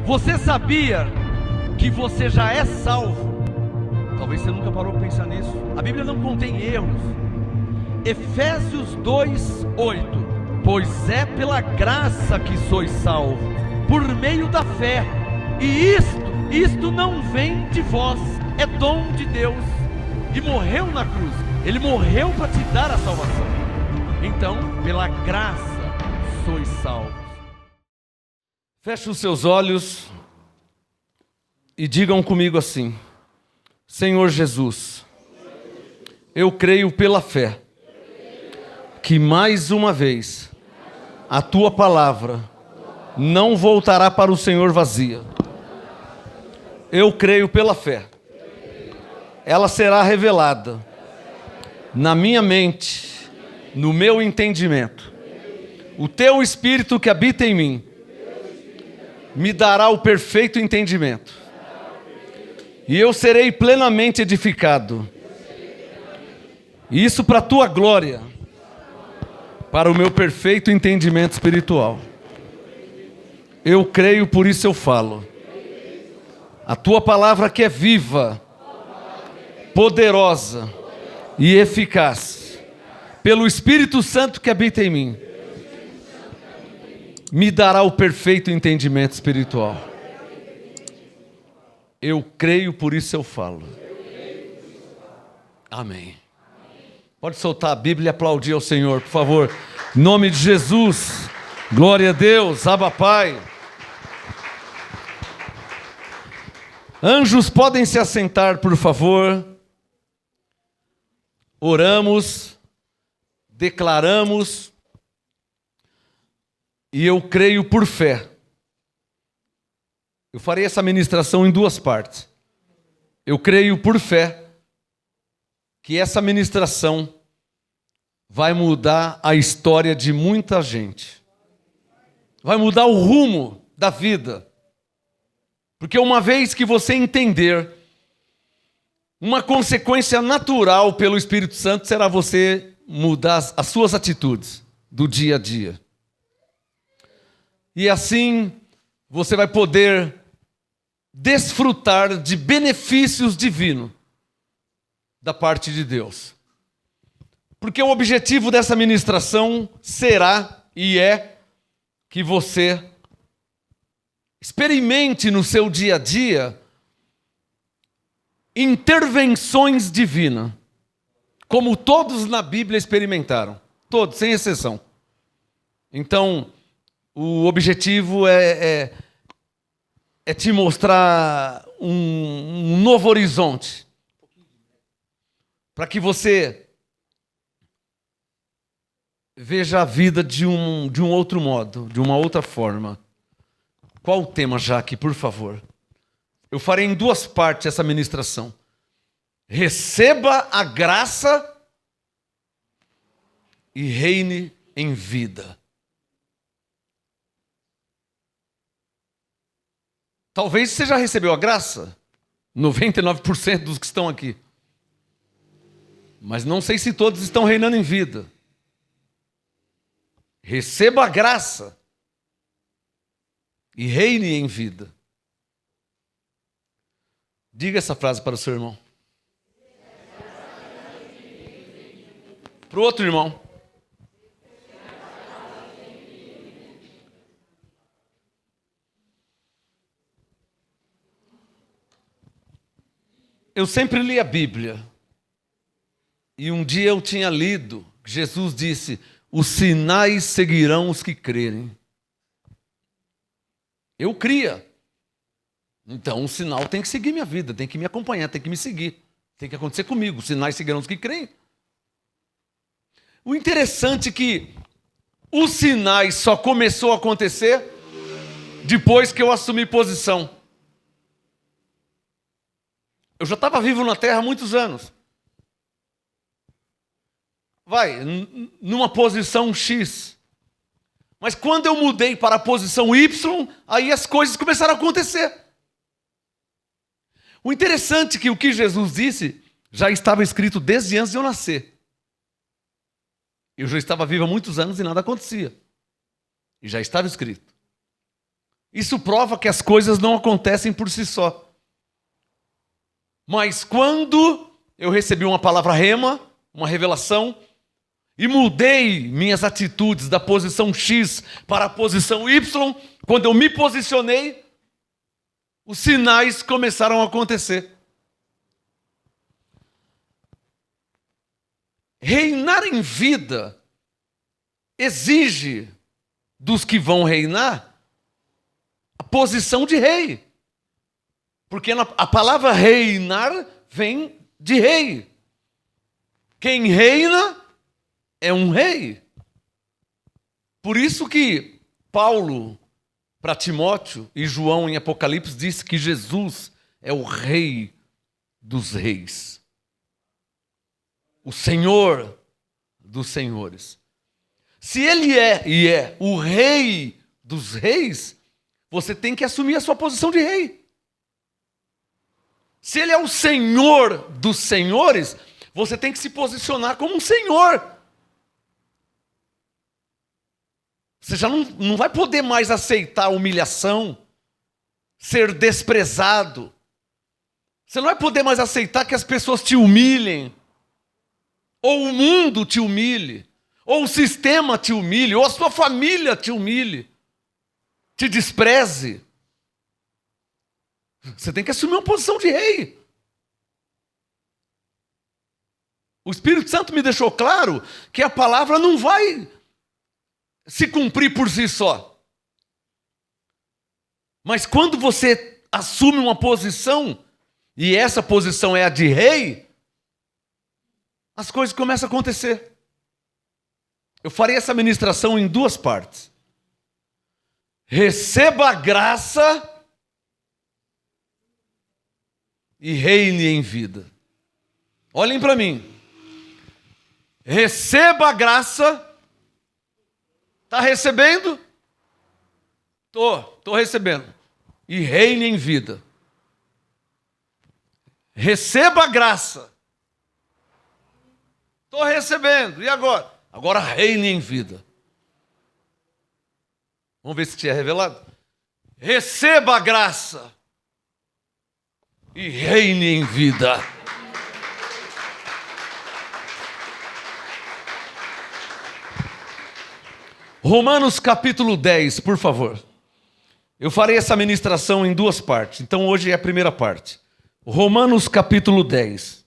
Você sabia que você já é salvo? Talvez você nunca parou para pensar nisso. A Bíblia não contém erros. Efésios 2:8. Pois é pela graça que sois salvos, por meio da fé. E isto não vem de vós, é dom de Deus. E morreu na cruz. Ele morreu para te dar a salvação. Então, pela graça sois salvos. Feche os seus olhos e digam comigo assim: Senhor Jesus, eu creio pela fé que mais uma vez a tua palavra não voltará para o Senhor vazia. Eu creio pela fé. Ela será revelada na minha mente, no meu entendimento. O teu Espírito que habita em mim me dará o perfeito entendimento. E eu serei plenamente edificado. Isso para a tua glória, para o meu perfeito entendimento espiritual. Eu creio, por isso eu falo. A tua palavra que é viva, poderosa e eficaz, pelo Espírito Santo que habita em mim, me dará o perfeito entendimento espiritual. Eu creio, por isso eu falo. Amém. Pode soltar a Bíblia e aplaudir ao Senhor, por favor. Em nome de Jesus. Glória a Deus. Abba Pai. Anjos, podem se assentar, por favor. Oramos, declaramos, e eu creio por fé. Eu farei essa ministração em duas partes. Eu creio por fé que essa ministração vai mudar a história de muita gente. Vai mudar o rumo da vida. Porque uma vez que você entender, uma consequência natural pelo Espírito Santo será você mudar as suas atitudes do dia a dia. E assim você vai poder desfrutar de benefícios divinos da parte de Deus. Porque o objetivo dessa ministração será e é que você experimente no seu dia a dia intervenções divinas, como todos na Bíblia experimentaram, todos, sem exceção. Então, o objetivo é te mostrar um novo horizonte, para que você veja a vida de um outro modo, de uma outra forma. Qual o tema, Jaque, por favor? Eu farei em duas partes essa ministração. Receba a graça e reine em vida. Talvez você já recebeu a graça, 99% dos que estão aqui. Mas não sei se todos estão reinando em vida. Receba a graça e reine em vida. Diga essa frase para o seu irmão. Para o outro irmão. Eu sempre li a Bíblia. E um dia eu tinha lido, Jesus disse: os sinais seguirão os que crerem. Eu cria. Então o sinal tem que seguir minha vida, tem que me acompanhar, tem que me seguir. Tem que acontecer comigo. Os sinais seguirão os que creem. O interessante é que os sinais só começou a acontecer depois que eu assumi posição. Eu já estava vivo na Terra há muitos anos. Numa posição X. Mas quando eu mudei para a posição Y, aí as coisas começaram a acontecer. O interessante é que o que Jesus disse já estava escrito desde antes de eu nascer. Eu já estava vivo há muitos anos e nada acontecia. E já estava escrito. Isso prova que as coisas não acontecem por si só. Mas quando eu recebi uma palavra rema, uma revelação, e mudei minhas atitudes da posição X para a posição Y, quando eu me posicionei, os sinais começaram a acontecer. Reinar em vida exige dos que vão reinar a posição de rei. Porque a palavra reinar vem de rei. Quem reina é um rei. Por isso que Paulo, para Timóteo, e João em Apocalipse, disse que Jesus é o rei dos reis. O Senhor dos senhores. Se ele é o rei dos reis, você tem que assumir a sua posição de rei. Se ele é o Senhor dos senhores, você tem que se posicionar como um senhor. Você já não vai poder mais aceitar humilhação, ser desprezado. Você não vai poder mais aceitar que as pessoas te humilhem, ou o mundo te humilhe, ou o sistema te humilhe, ou a sua família te humilhe, te despreze. Você tem que assumir uma posição de rei. O Espírito Santo me deixou claro que a palavra não vai se cumprir por si só. Mas quando você assume uma posição, e essa posição é a de rei, as coisas começam a acontecer. Eu farei essa ministração em duas partes. Receba a graça e reine em vida. Olhem para mim. Receba a graça. Está recebendo? Estou recebendo. E reine em vida. Receba a graça. Estou recebendo. E agora? Agora reine em vida. Vamos ver se te é revelado. Receba a graça. E reine em vida. Romanos capítulo 10, por favor. Eu farei essa ministração em duas partes. Então hoje é a primeira parte. Romanos capítulo 10.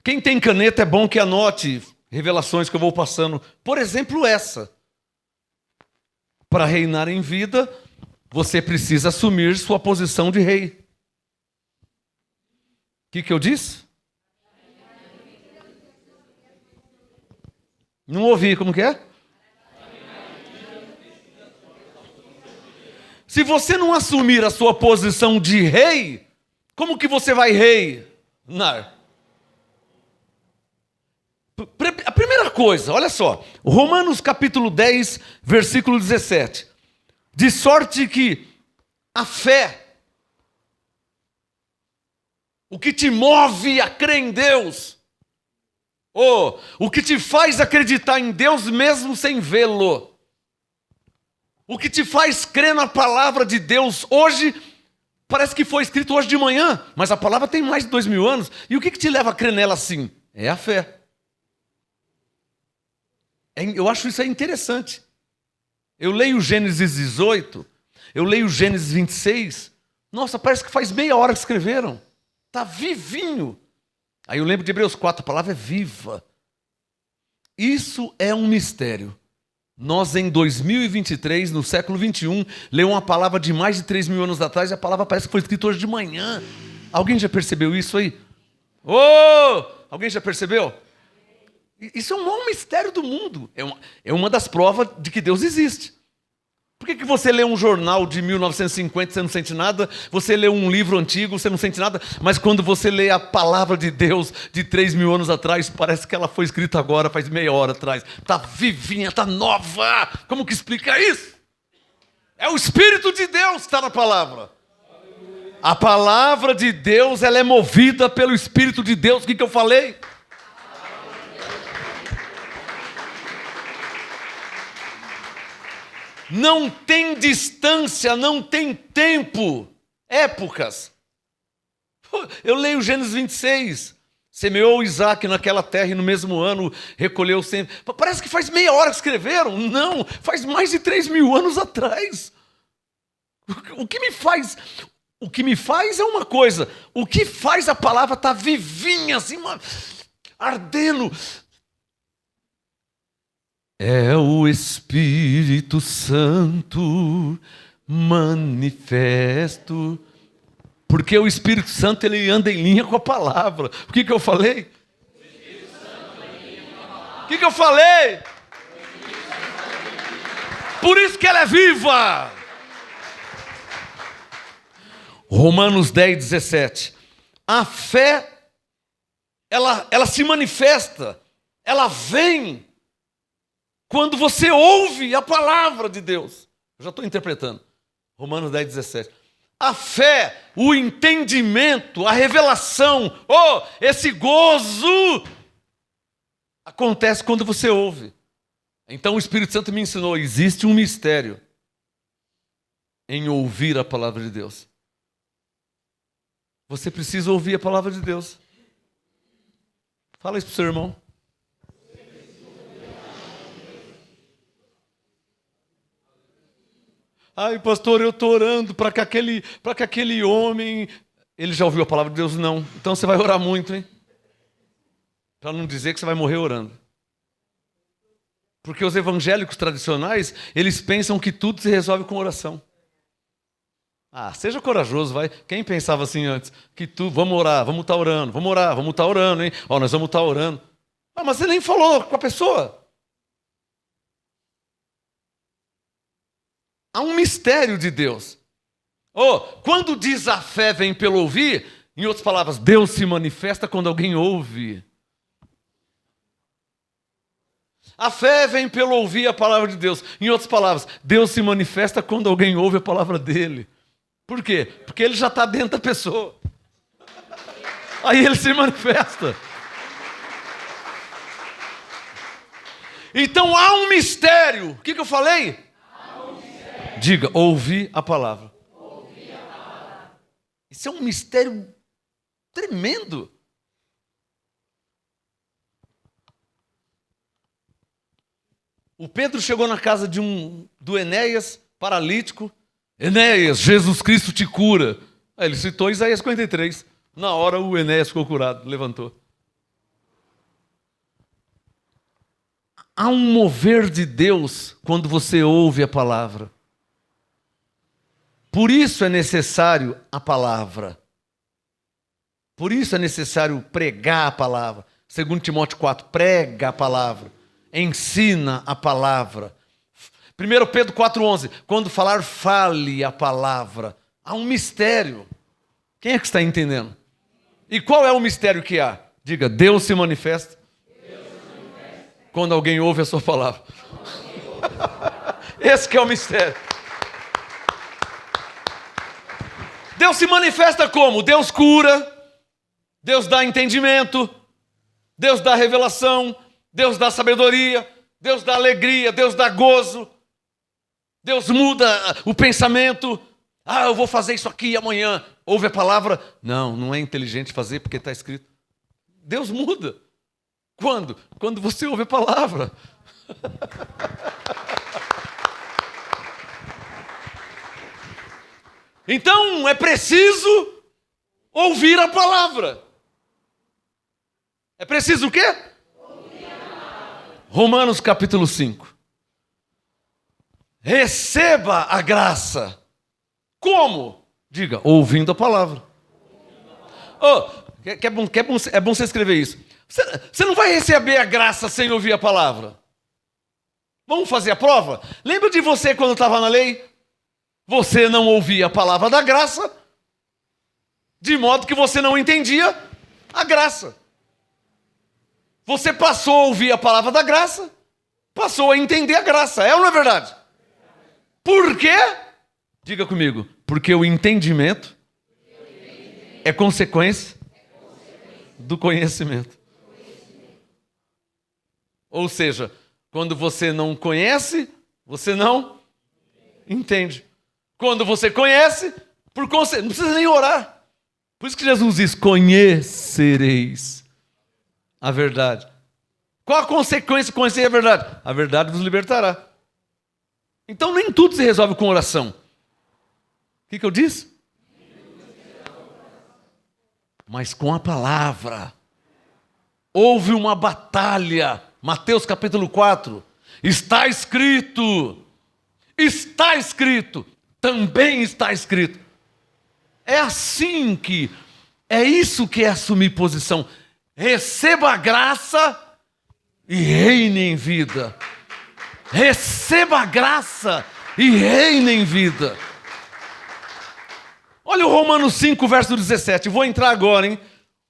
Quem tem caneta é bom que anote revelações que eu vou passando. Por exemplo, essa. Para reinar em vida, você precisa assumir sua posição de rei. O que eu disse? Não ouvi, como que é? Se você não assumir a sua posição de rei, como que você vai reinar? A primeira coisa, olha só, Romanos capítulo 10, versículo 17. De sorte que a fé, o que te move a crer em Deus, o que te faz acreditar em Deus mesmo sem vê-lo, o que te faz crer na palavra de Deus hoje, parece que foi escrito hoje de manhã, mas a palavra tem mais de 2000 anos, e o que te leva a crer nela assim? É a fé. Eu acho isso aí interessante. Eu leio Gênesis 18, eu leio Gênesis 26, nossa, parece que faz meia hora que escreveram, está vivinho. Aí eu lembro de Hebreus 4, a palavra é viva. Isso é um mistério. Nós em 2023, no século 21, lemos uma palavra de mais de 3.000 anos atrás e a palavra parece que foi escrita hoje de manhã. Alguém já percebeu isso aí? Alguém já percebeu? Isso é um maior mistério do mundo. É uma das provas de que Deus existe. Por que você lê um jornal de 1950 e você não sente nada? Você lê um livro antigo, você não sente nada? Mas quando você lê a palavra de Deus de 3.000 anos atrás, parece que ela foi escrita agora, faz meia hora atrás. Está vivinha, está nova. Como que explica isso? É o Espírito de Deus que está na palavra. A palavra de Deus, ela é movida pelo Espírito de Deus. O que eu falei? Não tem distância, não tem tempo, épocas. Eu leio Gênesis 26. Semeou Isaac naquela terra e no mesmo ano recolheu sempre. Parece que faz meia hora que escreveram. Não, faz mais de 3.000 anos atrás. O que me faz é uma coisa. O que faz a palavra estar vivinha, assim, ardendo. É o Espírito Santo manifesto. Porque o Espírito Santo, ele anda em linha com a palavra. O que eu falei? O que eu falei? Por isso que ela é viva. Romanos 10, 17. A fé, ela se manifesta, ela vem quando você ouve a palavra de Deus. Eu já estou interpretando. Romanos 10, 17. A fé, o entendimento, a revelação, esse gozo acontece quando você ouve. Então o Espírito Santo me ensinou, existe um mistério em ouvir a palavra de Deus. Você precisa ouvir a palavra de Deus. Fala isso para o seu irmão. Ai, pastor, eu estou orando para que aquele homem... Ele já ouviu a palavra de Deus? Não. Então você vai orar muito, hein? Para não dizer que você vai morrer orando. Porque os evangélicos tradicionais, eles pensam que tudo se resolve com oração. Seja corajoso, vai. Quem pensava assim antes? Vamos orar, vamos estar orando, vamos orar, vamos estar orando, hein? Nós vamos estar orando. Mas você nem falou com a pessoa. Há um mistério de Deus. Quando diz a fé vem pelo ouvir, em outras palavras, Deus se manifesta quando alguém ouve. A fé vem pelo ouvir a palavra de Deus. Em outras palavras, Deus se manifesta quando alguém ouve a palavra dele. Por quê? Porque ele já está dentro da pessoa. Aí ele se manifesta. Então há um mistério. O que eu falei? Diga, ouvir a palavra. Isso é um mistério tremendo. O Pedro chegou na casa do Enéas, paralítico. Enéas, Jesus Cristo te cura. Aí ele citou Isaías 53. Na hora o Enéas ficou curado, levantou. Há um mover de Deus quando você ouve a palavra. Por isso é necessário a palavra. Por isso é necessário pregar a palavra. 2 Timóteo 4, prega a palavra. Ensina a palavra. 1 Pedro 4,11, quando falar, fale a palavra. Há um mistério. Quem é que está entendendo? E qual é o mistério que há? Diga, Deus se manifesta. Quando alguém ouve a sua palavra. Esse que é o mistério. Deus se manifesta como? Deus cura, Deus dá entendimento, Deus dá revelação, Deus dá sabedoria, Deus dá alegria, Deus dá gozo, Deus muda o pensamento. Eu vou fazer isso aqui amanhã. Ouve a palavra? Não é inteligente fazer porque está escrito. Deus muda. Quando? Quando você ouve a palavra. Então é preciso ouvir a palavra. É preciso o quê? Ouvir a palavra. Romanos capítulo 5. Receba a graça. Como? Diga, ouvindo a palavra. É bom você escrever isso. Você não vai receber a graça sem ouvir a palavra. Vamos fazer a prova? Lembra de você quando estava na lei? Você não ouvia a palavra da graça, de modo que você não entendia a graça. Você passou a ouvir a palavra da graça, passou a entender a graça. É ou não é verdade? Por quê? Diga comigo. Porque o entendimento é consequência do conhecimento. Ou seja, quando você não conhece, você não entende. Quando você conhece, por consequência, não precisa nem orar. Por isso que Jesus diz: conhecereis a verdade. Qual a consequência de conhecer a verdade? A verdade vos libertará. Então nem tudo se resolve com oração. O que eu disse? Mas com a palavra. Houve uma batalha. Mateus capítulo 4. Está escrito. Está escrito. Também está escrito. É assim que, é isso que é assumir posição. Receba a graça e reine em vida. Receba a graça e reine em vida. Olha o Romanos 5, verso 17. Vou entrar agora, hein?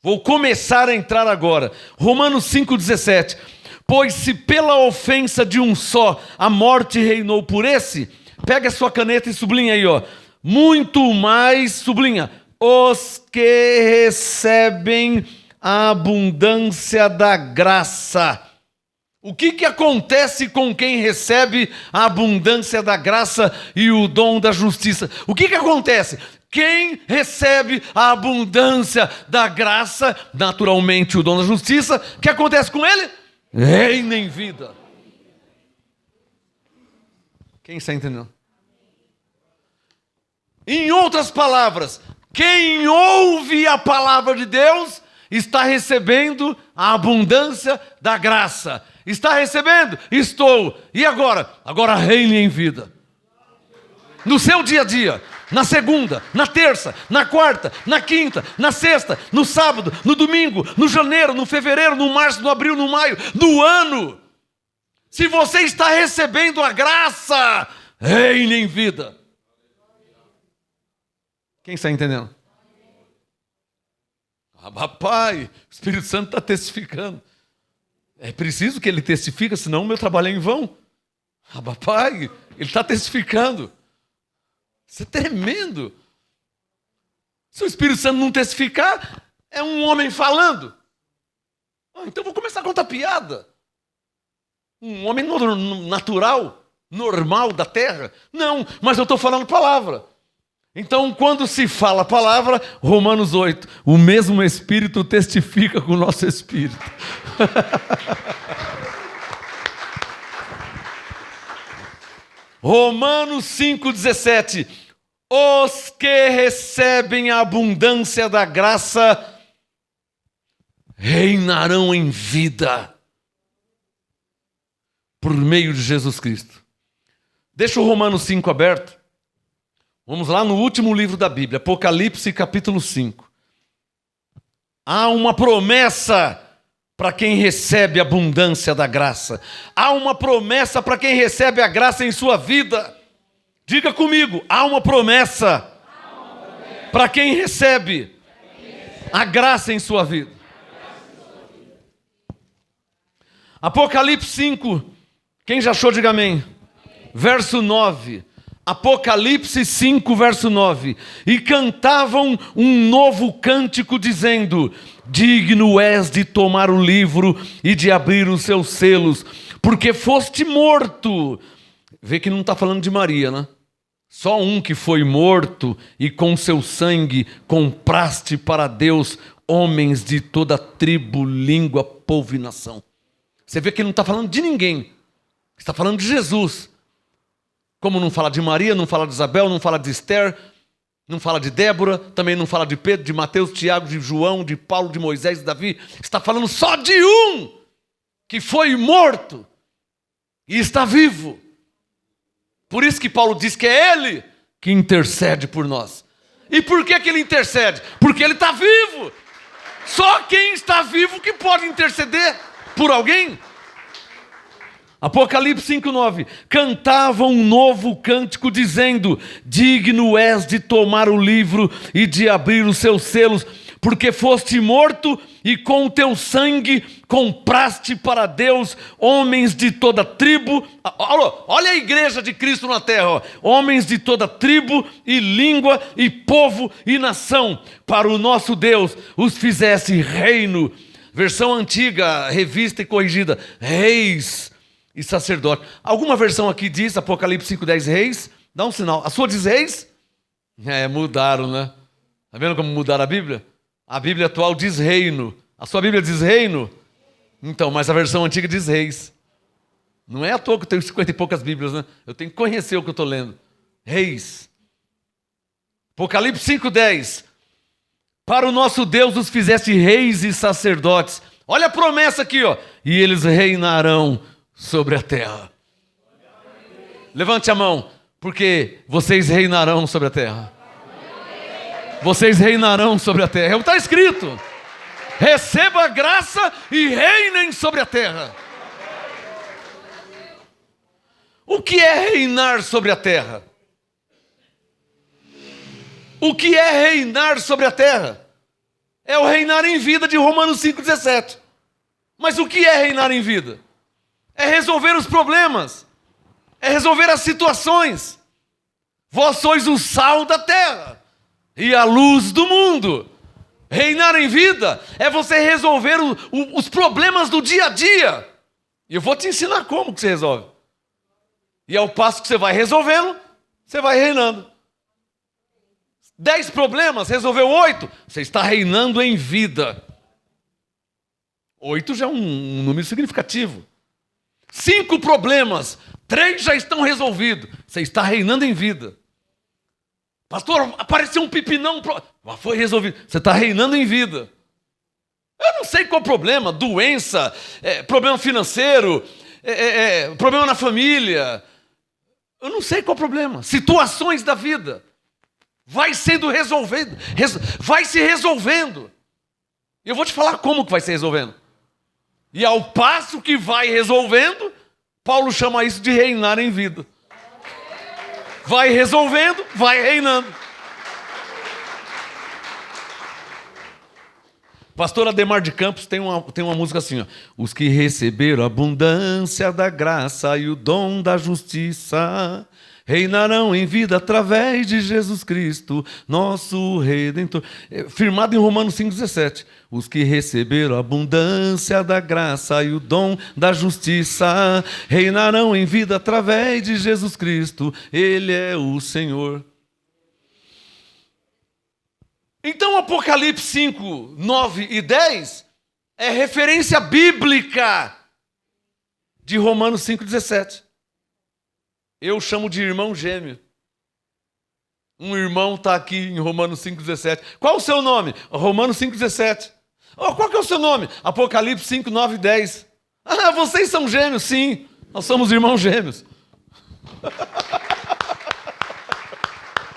Vou começar a entrar agora. Romanos 5, 17. Pois se pela ofensa de um só a morte reinou por esse, pega a sua caneta e sublinha aí, ó. Muito mais, sublinha, os que recebem a abundância da graça. O que acontece com quem recebe a abundância da graça e o dom da justiça? O que acontece? Quem recebe a abundância da graça, naturalmente o dom da justiça, o que acontece com ele? Reina em vida. Quem está entendendo? Em outras palavras, quem ouve a palavra de Deus está recebendo a abundância da graça. Está recebendo? Estou. E agora? Agora reine em vida. No seu dia a dia, na segunda, na terça, na quarta, na quinta, na sexta, no sábado, no domingo, no janeiro, no fevereiro, no março, no abril, no maio, no ano. Se você está recebendo a graça, reine em vida. Quem está entendendo? Papai, o Espírito Santo está testificando. É preciso que ele testifique, senão o meu trabalho é em vão. Papai, ele está testificando. Isso é tremendo. Se o Espírito Santo não testificar, é um homem falando. Então vou começar a contar piada. Um homem natural, normal da terra. Não, mas eu estou falando palavra. Então, quando se fala a palavra, Romanos 8, o mesmo Espírito testifica com o nosso Espírito. Romanos 5,17. Os que recebem a abundância da graça reinarão em vida por meio de Jesus Cristo. Deixa o Romanos 5 aberto. Vamos lá no último livro da Bíblia, Apocalipse capítulo 5. Há uma promessa para quem recebe a abundância da graça. Há uma promessa para quem recebe a graça em sua vida. Diga comigo, há uma promessa para quem recebe a graça em sua vida. Apocalipse 5, quem já achou, diga amém. Verso 9. Apocalipse 5, verso 9. E cantavam um novo cântico dizendo: digno és de tomar o livro e de abrir os seus selos, porque foste morto. Vê que não está falando de Maria, né? Só um que foi morto e com seu sangue compraste para Deus homens de toda tribo, língua, povo e nação. Você vê que não está falando de ninguém. Está falando de Jesus. Como não fala de Maria, não fala de Isabel, não fala de Esther, não fala de Débora, também não fala de Pedro, de Mateus, Tiago, de João, de Paulo, de Moisés, de Davi. Está falando só de um que foi morto e está vivo. Por isso que Paulo diz que é ele que intercede por nós. E por que ele intercede? Porque ele está vivo. Só quem está vivo que pode interceder por alguém. Apocalipse 5,9. Cantavam um novo cântico dizendo: digno és de tomar o livro e de abrir os seus selos, porque foste morto e com o teu sangue compraste para Deus homens de toda tribo. Olha a igreja de Cristo na terra, ó. Homens de toda tribo e língua e povo e nação. Para o nosso Deus os fizesse reino. Versão antiga, revista e corrigida, reis e sacerdote. Alguma versão aqui diz, Apocalipse 5,10, reis Dá um sinal. A sua diz reis? Mudaram, né? Tá vendo como mudaram a Bíblia? A Bíblia atual diz reino. A sua Bíblia diz reino? Então, mas a versão antiga diz reis. Não é à toa que eu tenho 50 e poucas Bíblias, né? Eu tenho que conhecer o que eu estou lendo. Reis. Apocalipse 5:10. Para o nosso Deus os fizeste reis e sacerdotes. Olha a promessa aqui, ó. E eles reinarão sobre a terra. Levante a mão, porque vocês reinarão sobre a terra. Vocês reinarão sobre a terra. É o que está escrito. Receba a graça e reinem sobre a terra. O que é reinar sobre a terra? O que é reinar sobre a terra? É o reinar em vida de Romanos 5,17. Mas o que é reinar em vida? É resolver os problemas. É resolver as situações. Vós sois o sal da terra e a luz do mundo. Reinar em vida é você resolver os problemas do dia a dia. E eu vou te ensinar como que você resolve. E ao passo que você vai resolvendo, você vai reinando. 10 problemas, resolveu 8, você está reinando em vida. 8 já é um número significativo. 5 problemas, 3 já estão resolvidos, você está reinando em vida. Pastor, apareceu um pepinão, foi resolvido, você está reinando em vida. Eu não sei qual o problema, doença, problema financeiro, problema na família. Eu não sei qual o problema, situações da vida. Vai sendo resolvido, vai se resolvendo. E eu vou te falar como que vai se resolvendo. E ao passo que vai resolvendo, Paulo chama isso de reinar em vida. Vai resolvendo, vai reinando. Pastor Ademar de Campos tem uma música assim, ó. Os que receberam a abundância da graça e o dom da justiça reinarão em vida através de Jesus Cristo, nosso Redentor. Firmado em Romanos 5,17. Os que receberam a abundância da graça e o dom da justiça reinarão em vida através de Jesus Cristo. Ele é o Senhor. Então Apocalipse 5, 9 e 10 é referência bíblica de Romanos 5,17. Eu chamo de irmão gêmeo. Um irmão está aqui em Romanos 5,17. Qual o seu nome? Romanos 5,17. Oh, qual que é o seu nome? Apocalipse 5, 9 e 10. Ah, vocês são gêmeos? Sim, nós somos irmãos gêmeos.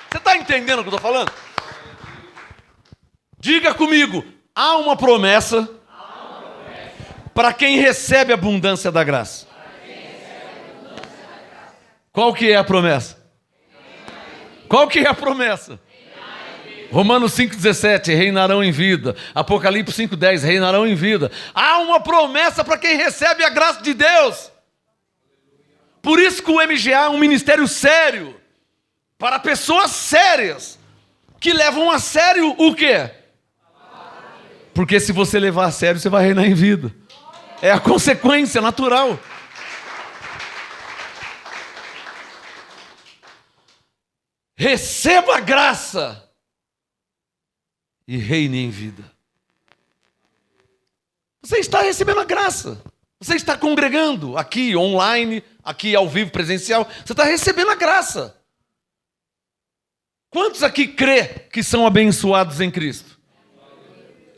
Você está entendendo o que eu estou falando? Diga comigo, há uma promessa para quem recebe a abundância da graça. Qual que é a promessa? Qual que é a promessa? Romanos 5,17, reinarão em vida. Apocalipse 5,10, reinarão em vida. Há uma promessa para quem recebe a graça de Deus. Por isso que o MGA é um ministério sério, para pessoas sérias, que levam a sério o quê? Porque se você levar a sério, você vai reinar em vida. É a consequência natural. Receba a graça e reine em vida. Você está recebendo a graça. Você está congregando aqui online, aqui ao vivo presencial. Você está recebendo a graça. Quantos aqui crê que são abençoados em Cristo?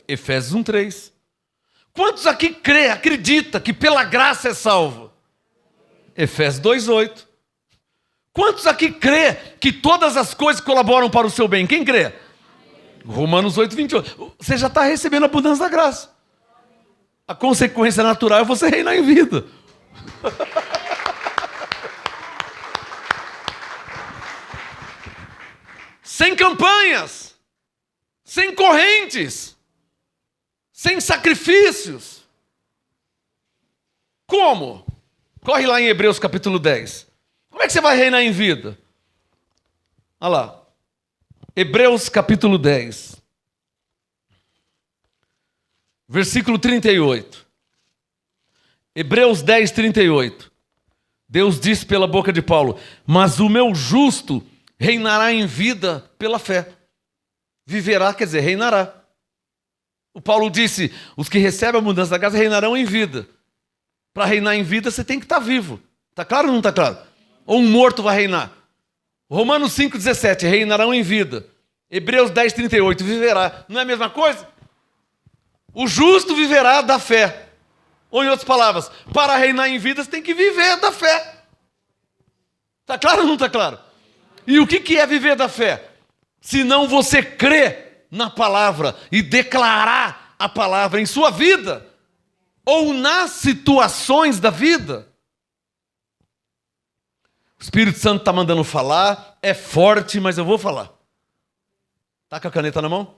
Efésios 1:3. Quantos aqui crê, acredita que pela graça é salvo? Efésios 2:8. Quantos aqui crê que todas as coisas colaboram para o seu bem? Quem crê? Romanos 8:28. Você já está recebendo a abundância da graça. A consequência natural é você reinar em vida. Sem campanhas, sem correntes, sem sacrifícios. Como? Corre lá em Hebreus capítulo 10. Como é que você vai reinar em vida? Olha lá. Hebreus capítulo 10. Versículo 38. Hebreus 10, 38. Deus disse pela boca de Paulo: mas o meu justo reinará em vida pela fé. Viverá, quer dizer, reinará. O Paulo disse: os que recebem a mudança da graça reinarão em vida. Para reinar em vida, você tem que estar vivo. Está claro ou não está claro? Ou um morto vai reinar? Romanos 5,17, reinarão em vida. Hebreus 10,38, viverá. Não é a mesma coisa? O justo viverá da fé. Ou em outras palavras, para reinar em vida, você tem que viver da fé. Está claro ou não está claro? E o que é viver da fé? Se não você crer na palavra e declarar a palavra em sua vida, ou nas situações da vida. O Espírito Santo está mandando falar, é forte, mas eu vou falar. Está com a caneta na mão?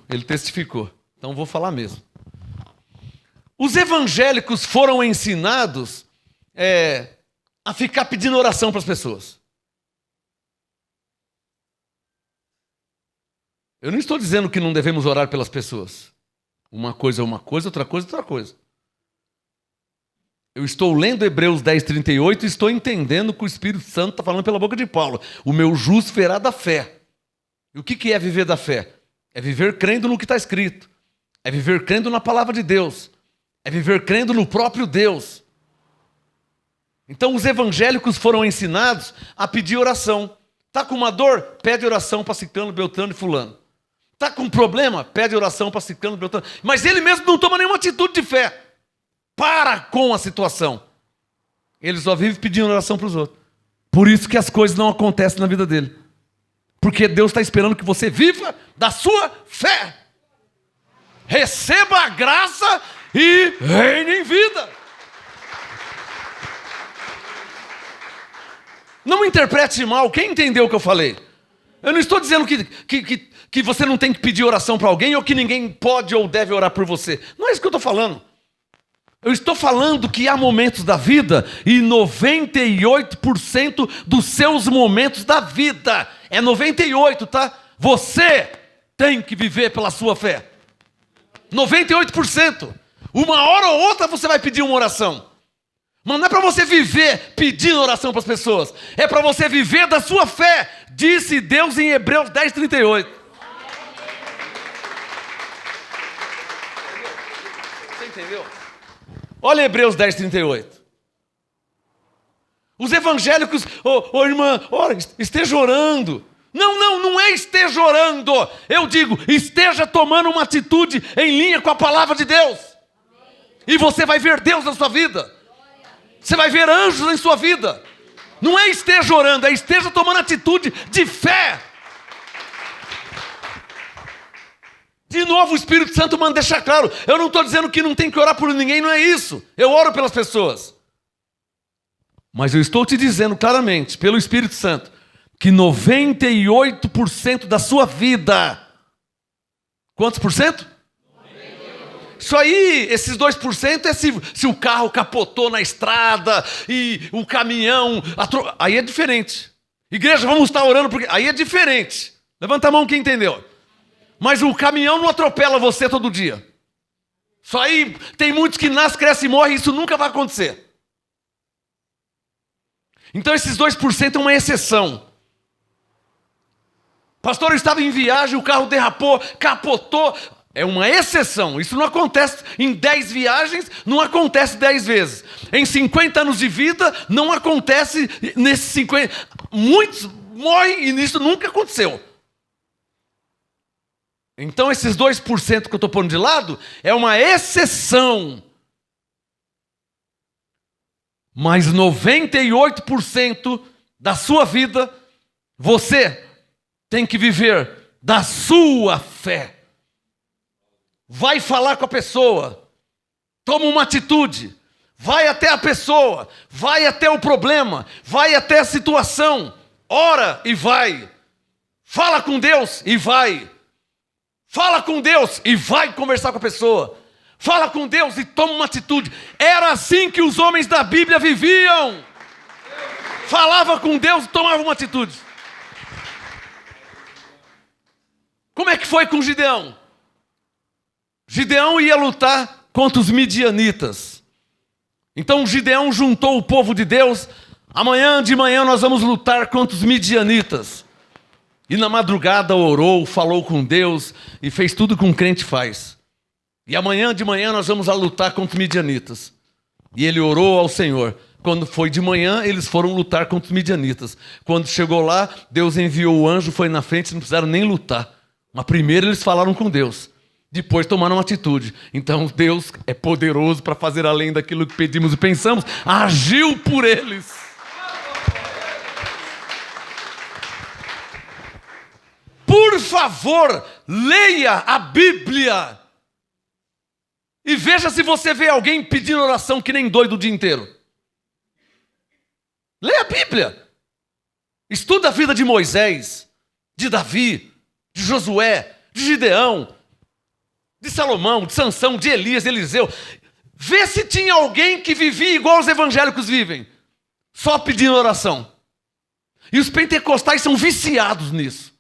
Ele testificou. Então vou falar mesmo. Os evangélicos foram ensinados a ficar pedindo oração para as pessoas. Eu não estou dizendo que não devemos orar pelas pessoas. Uma coisa é uma coisa, outra coisa é outra coisa. Eu estou lendo Hebreus 10,38 e estou entendendo que o Espírito Santo está falando pela boca de Paulo. O meu justo verá da fé. E o que é viver da fé? É viver crendo no que está escrito. É viver crendo na palavra de Deus. É viver crendo no próprio Deus. Então os evangélicos foram ensinados a pedir oração. Está com uma dor? Pede oração para Ciclano, Beltrano e Fulano. Está com um problema? Pede oração para Ciclano, Beltrano. Mas ele mesmo não toma nenhuma atitude de fé. Para com a situação. Ele só vive pedindo oração para os outros. Por isso que as coisas não acontecem na vida dele. Porque Deus está esperando que você viva da sua fé. Receba a graça e reine em vida. Não me interprete mal. Quem entendeu o que eu falei? Eu não estou dizendo que você não tem que pedir oração para alguém ou que ninguém pode ou deve orar por você. Não é isso que eu estou falando. Eu estou falando que há momentos da vida e 98% dos seus momentos da vida, é 98%, tá? Você tem que viver pela sua fé. 98%. Uma hora ou outra você vai pedir uma oração. Mas não é para você viver pedindo oração para as pessoas. É para você viver da sua fé. Disse Deus em Hebreus 10,38. Você entendeu? Olha Hebreus 10,38. Os evangélicos, irmã, olha, esteja orando. Não é esteja orando. Eu digo, esteja tomando uma atitude em linha com a palavra de Deus. E você vai ver Deus na sua vida. Você vai ver anjos em sua vida. Não é esteja orando, é esteja tomando atitude de fé. De novo o Espírito Santo manda deixar claro. Eu não estou dizendo que não tem que orar por ninguém, não é isso. Eu oro pelas pessoas. Mas eu estou te dizendo claramente, pelo Espírito Santo, que 98% da sua vida... Quantos por cento? 98%. Isso aí, esses 2% é se o carro capotou na estrada e o caminhão... Aí é diferente. Igreja, vamos estar orando, porque aí é diferente. Levanta a mão quem entendeu. Mas o caminhão não atropela você todo dia. Isso aí, tem muitos que nascem, crescem e morrem, isso nunca vai acontecer. Então esses 2% é uma exceção. Pastor, eu estava em viagem, o carro derrapou, capotou. É uma exceção. Isso não acontece em 10 viagens, não acontece 10 vezes. Em 50 anos de vida, não acontece nesses 50. Muitos morrem e isso nunca aconteceu. Então esses 2% que eu estou pondo de lado é uma exceção. Mas 98% da sua vida, você tem que viver da sua fé. Vai falar com a pessoa, toma uma atitude, vai até a pessoa, vai até o problema, vai até a situação, ora e vai. Fala com Deus e vai. Fala com Deus e vai conversar com a pessoa. Fala com Deus e toma uma atitude. Era assim que os homens da Bíblia viviam. Falava com Deus e tomava uma atitude. Como é que foi com Gideão? Gideão ia lutar contra os midianitas. Então Gideão juntou o povo de Deus. Amanhã de manhã nós vamos lutar contra os midianitas. E na madrugada orou, falou com Deus e fez tudo que um crente faz. E amanhã de manhã nós vamos lutar contra os midianitas. E ele orou ao Senhor. Quando foi de manhã, eles foram lutar contra os midianitas. Quando chegou lá, Deus enviou o anjo, foi na frente, não precisaram nem lutar. Mas primeiro eles falaram com Deus. Depois tomaram uma atitude. Então Deus é poderoso para fazer além daquilo que pedimos e pensamos. Agiu por eles. Por favor, leia a Bíblia. E veja se você vê alguém pedindo oração que nem doido o dia inteiro. Leia a Bíblia. Estuda a vida de Moisés, de Davi, de Josué, de Gideão, de Salomão, de Sansão, de Elias, de Eliseu. Vê se tinha alguém que vivia igual os evangélicos vivem, só pedindo oração. E os pentecostais são viciados nisso.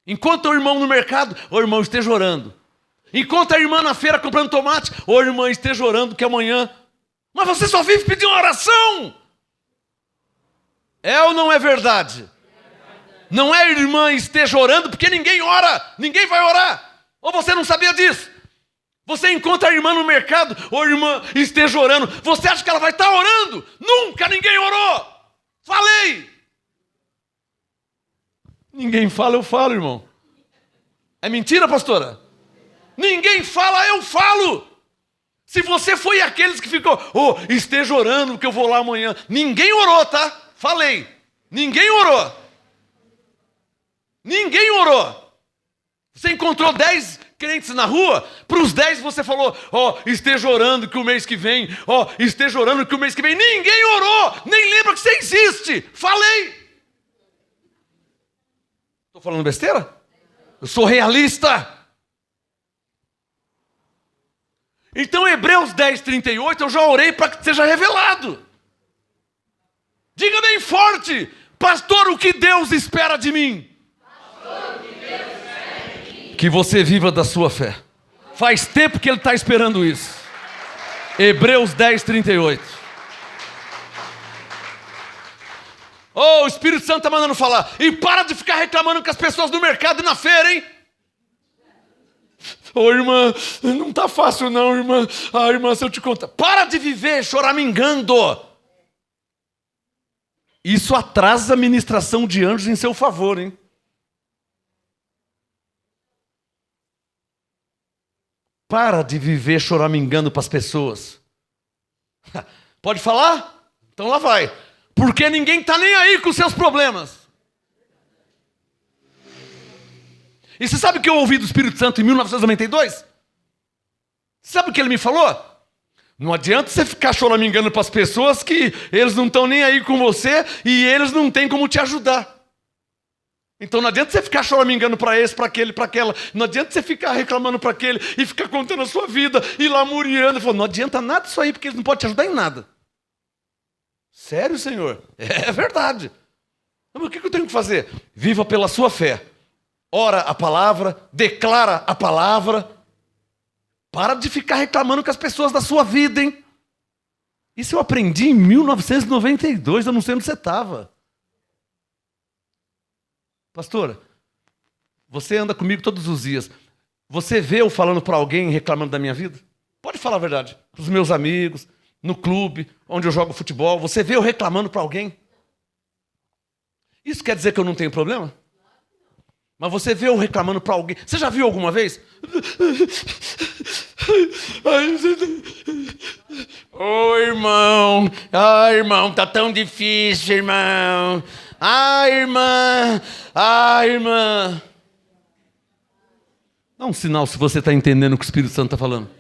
Enquanto o irmão no mercado, o irmão esteja orando. Enquanto a irmã na feira comprando tomate, o irmão esteja orando que amanhã... Mas você só vive pedindo oração! É ou não é verdade? Não é irmã esteja orando, porque ninguém ora, ninguém vai orar. Ou você não sabia disso? Você encontra a irmã no mercado, ou a irmã esteja orando, você acha que ela vai estar orando? Nunca ninguém orou. Falei. Ninguém fala, eu falo, irmão. É mentira, pastora? Ninguém fala, eu falo. Se você foi aqueles que ficou, esteja orando, que eu vou lá amanhã. Ninguém orou, tá? Falei. Ninguém orou. Ninguém orou. Você encontrou 10 crentes na rua, para os 10 você falou, esteja orando que o mês que vem, esteja orando que o mês que vem. Ninguém orou, nem lembra que você existe. Falei. Estou falando besteira? Eu sou realista. Então Hebreus 10, 38, eu já orei para que seja revelado. Diga bem forte, pastor, o que Deus espera de mim? Que você viva da sua fé. Faz tempo que Ele está esperando isso. Hebreus 10, 38. O Espírito Santo está mandando falar. E para de ficar reclamando com as pessoas no mercado e na feira, hein? Irmã, não está fácil não, irmã. Irmã, se eu te contar. Para de viver choramingando. Isso atrasa a ministração de anjos em seu favor, hein? Para de viver choramingando para as pessoas. Pode falar? Então lá vai. Porque ninguém está nem aí com os seus problemas. E você sabe o que eu ouvi do Espírito Santo em 1992? Sabe o que ele me falou? Não adianta você ficar choramingando para as pessoas que eles não estão nem aí com você e eles não têm como te ajudar. Então não adianta você ficar choramingando para esse, para aquele, para aquela. Não adianta você ficar reclamando para aquele e ficar contando a sua vida e lamuriando. Não adianta nada disso aí, porque eles não podem te ajudar em nada. Sério, Senhor? É verdade. Mas o que eu tenho que fazer? Viva pela sua fé. Ora a palavra, declara a palavra. Para de ficar reclamando com as pessoas da sua vida, hein? Isso eu aprendi em 1992, eu não sei onde você estava. Pastora, você anda comigo todos os dias. Você vê eu falando para alguém reclamando da minha vida? Pode falar a verdade. Para os meus amigos, no clube, onde eu jogo futebol. Você vê eu reclamando para alguém? Isso quer dizer que eu não tenho problema? Mas você vê eu reclamando para alguém. Você já viu alguma vez? Irmão. Irmão, tá tão difícil, irmão. Irmã. Irmã. Dá um sinal se você está entendendo o que o Espírito Santo está falando.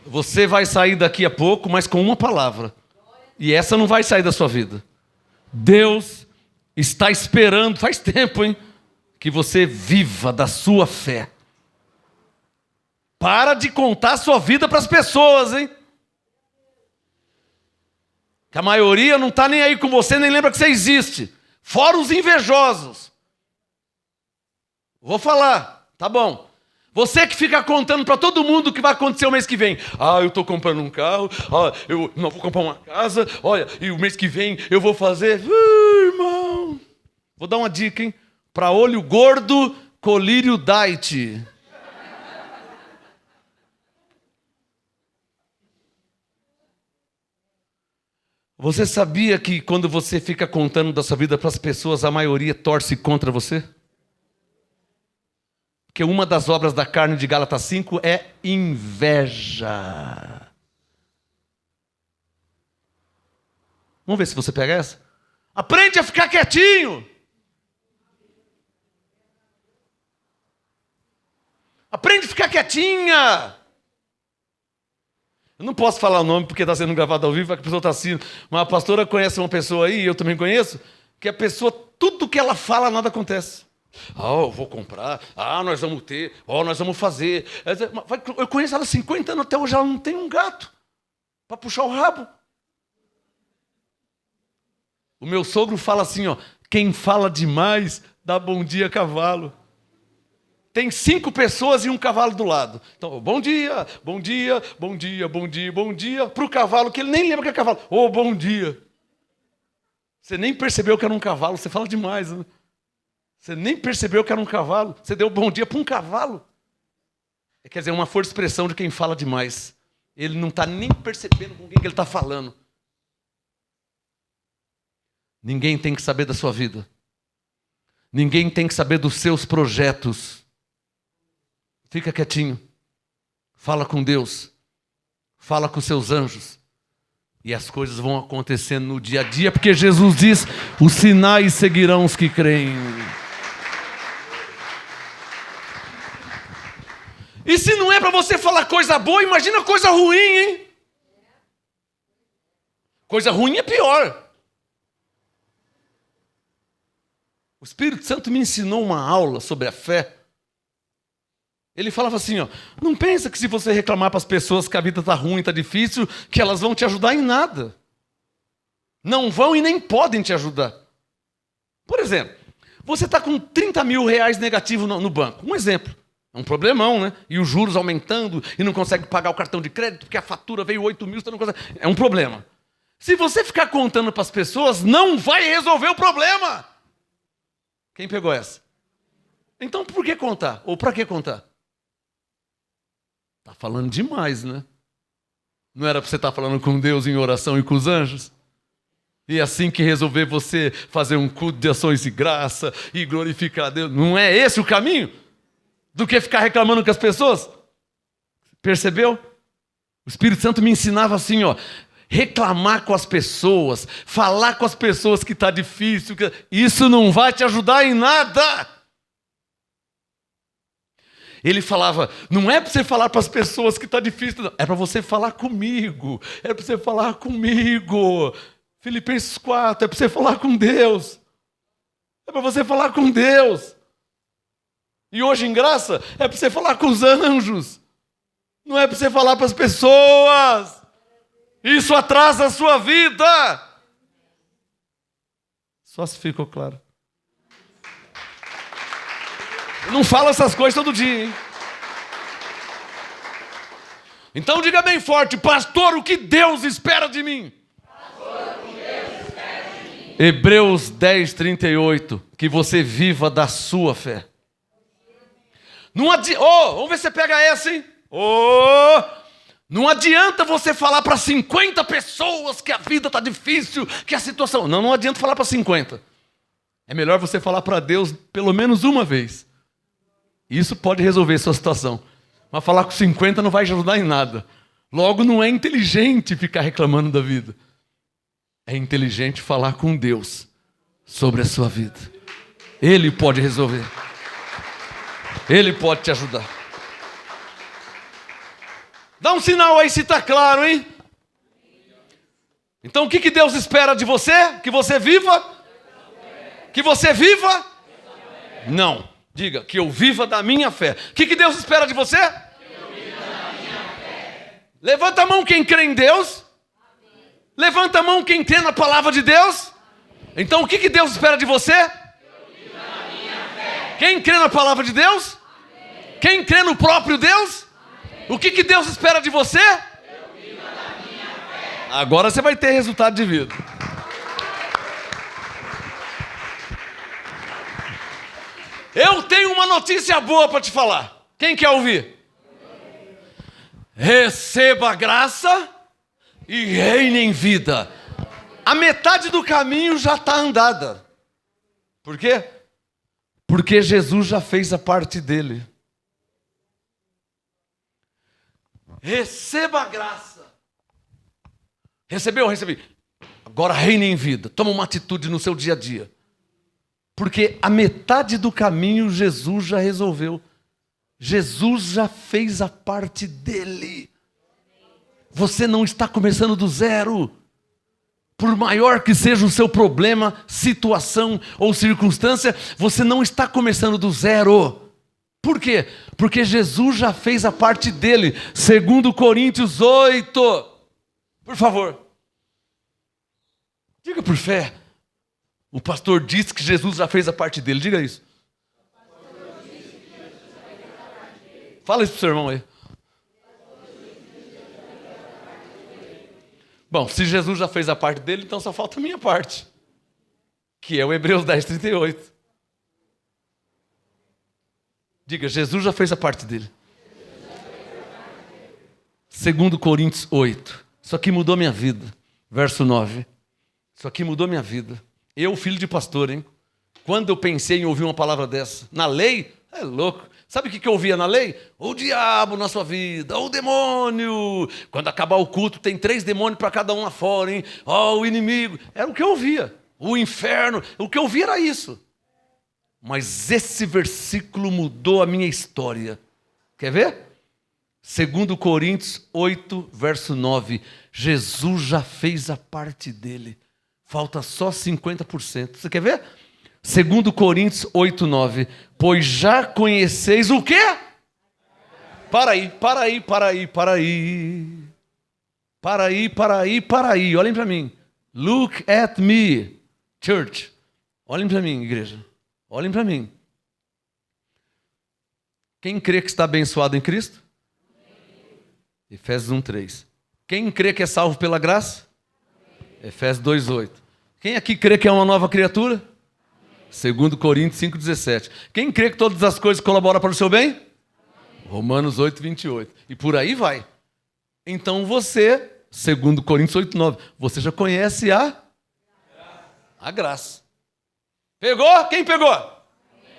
Você vai sair daqui a pouco, mas com uma palavra. E essa não vai sair da sua vida. Deus está esperando, faz tempo, hein? Que você viva da sua fé. Para de contar a sua vida para as pessoas, hein? Que a maioria não está nem aí com você, nem lembra que você existe. Fora os invejosos. Vou falar, tá bom. Você que fica contando para todo mundo o que vai acontecer o mês que vem. Eu estou comprando um carro, eu não vou comprar uma casa, olha, e o mês que vem eu vou fazer... irmão, vou dar uma dica, hein? Para olho gordo, colírio diet. Você sabia que quando você fica contando da sua vida para as pessoas, a maioria torce contra você? Porque uma das obras da carne de Gálatas 5 é inveja. Vamos ver se você pega essa. Aprende a ficar quietinho. Aprende a ficar quietinha. Eu não posso falar o nome porque está sendo gravado ao vivo, a pessoa está assim. Mas a pastora conhece uma pessoa aí, eu também conheço, que a pessoa, tudo que ela fala, nada acontece. Eu vou comprar, nós vamos ter, nós vamos fazer. Eu conheço ela há 50 anos, até hoje ela não tem um gato para puxar o rabo. O meu sogro fala assim, quem fala demais, dá bom dia cavalo. Tem 5 pessoas e um cavalo do lado. Então, bom dia, bom dia, bom dia, bom dia, bom dia. Para o cavalo, que ele nem lembra que é cavalo. Bom dia. Você nem percebeu que era um cavalo, você fala demais, né? Você nem percebeu que era um cavalo. Você deu bom dia para um cavalo. Quer dizer, uma força de expressão de quem fala demais. Ele não está nem percebendo com quem que ele está falando. Ninguém tem que saber da sua vida. Ninguém tem que saber dos seus projetos. Fica quietinho. Fala com Deus. Fala com seus anjos. E as coisas vão acontecendo no dia a dia, porque Jesus diz, os sinais seguirão os que creem. E se não é para você falar coisa boa, imagina coisa ruim, hein? Coisa ruim é pior. O Espírito Santo me ensinou uma aula sobre a fé. Ele falava assim, não pensa que se você reclamar para as pessoas que a vida está ruim, está difícil, que elas vão te ajudar em nada. Não vão e nem podem te ajudar. Por exemplo, você está com 30 mil reais negativo no banco. Um exemplo. É um problemão, né? E os juros aumentando e não consegue pagar o cartão de crédito porque a fatura veio 8 mil, você não consegue. É um problema. Se você ficar contando para as pessoas, não vai resolver o problema. Quem pegou essa? Então por que contar? Ou para que contar? Está falando demais, né? Não era para você estar falando com Deus em oração e com os anjos? E assim que resolver você fazer um culto de ações de graça e glorificar a Deus, não é esse o caminho? Do que ficar reclamando com as pessoas? Percebeu? O Espírito Santo me ensinava assim, reclamar com as pessoas, falar com as pessoas que está difícil, isso não vai te ajudar em nada. Ele falava, não é para você falar para as pessoas que está difícil, não. É para você falar comigo, é para você falar comigo. Filipenses 4, é para você falar com Deus. É para você falar com Deus. E hoje em graça, é para você falar com os anjos. Não é para você falar para as pessoas. Isso atrasa a sua vida. Só se ficou claro. Eu não falo essas coisas todo dia, hein? Então diga bem forte, pastor, o que Deus espera de mim? Pastor, o que Deus espera de mim? Hebreus 10, 38, que você viva da sua fé. Não adianta, vamos ver se você pega essa, hein? Não adianta você falar para 50 pessoas que a vida está difícil, que a situação... Não adianta falar para 50. É melhor você falar para Deus pelo menos uma vez. Isso pode resolver a sua situação. Mas falar com 50 não vai ajudar em nada. Logo, não é inteligente ficar reclamando da vida. É inteligente falar com Deus sobre a sua vida. Ele pode resolver. Ele pode te ajudar. Dá um sinal aí se está claro, hein? Então o que Deus espera de você? Que você viva? Que você viva? Não. Diga, que eu viva da minha fé. O que Deus espera de você? Que eu viva da minha fé. Levanta a mão quem crê em Deus. Amém. Levanta a mão quem crê na palavra de Deus. Amém. Então o que Deus espera de você? Quem crê na palavra de Deus? Quem crê no próprio Deus? O que Deus espera de você? Agora você vai ter resultado de vida. Eu tenho uma notícia boa para te falar. Quem quer ouvir? Receba a graça e reine em vida. A metade do caminho já está andada. Por quê? Porque Jesus já fez a parte dele. Receba a graça. Recebeu? Recebi. Agora reine em vida. Toma uma atitude no seu dia a dia. Porque a metade do caminho Jesus já resolveu. Jesus já fez a parte dele. Você não está começando do zero. Por maior que seja o seu problema, situação ou circunstância, você não está começando do zero. Por quê? Porque Jesus já fez a parte dele. 2 Coríntios 8. Por favor. Diga por fé. O pastor disse que Jesus já fez a parte dele. Diga isso. Fala isso pro seu irmão aí. Bom, se Jesus já fez a parte dele, então só falta a minha parte. Que é o Hebreus 10:38. Diga, Jesus já fez a parte dele. 2 Coríntios 8. Isso aqui mudou minha vida. Verso 9. Isso aqui mudou minha vida. Eu, filho de pastor, hein? Quando eu pensei em ouvir uma palavra dessa, na lei, é louco. Sabe o que eu ouvia na lei? O diabo na sua vida, o demônio. Quando acabar o culto, tem 3 demônios para cada um lá fora, hein? O inimigo. Era o que eu ouvia. O inferno. O que eu ouvia era isso. Mas esse versículo mudou a minha história. Quer ver? 2 Coríntios 8, verso 9. Jesus já fez a parte dele. Falta só 50%. Você quer ver? 2 Coríntios 8, 9. Pois já conheceis o quê? Para aí. Olhem para mim. Look at me, church. Olhem para mim, igreja. Olhem para mim. Quem crê que está abençoado em Cristo? Efésios 1, 3. Quem crê que é salvo pela graça? Efésios 2, 8. Quem aqui crê que é uma nova criatura? 2 Coríntios 5, 17. Quem crê que todas as coisas colaboram para o seu bem? Romanos 8, 28. E por aí vai. Então você, 2 Coríntios 8, 9, você já conhece a graça. Pegou? Quem pegou?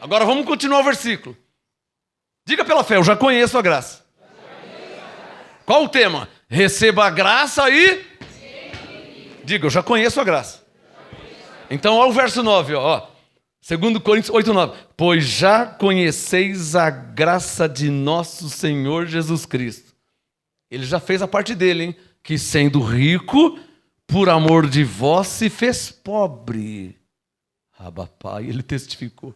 Agora vamos continuar o versículo. Diga pela fé, eu já conheço a graça. Qual o tema? Receba a graça e... Diga, eu já conheço a graça. Então, olha o verso 9, ó. 2 Coríntios 8, 9. Pois já conheceis a graça de nosso Senhor Jesus Cristo. Ele já fez a parte dele, hein? Que sendo rico, por amor de vós se fez pobre. Pai, ele testificou.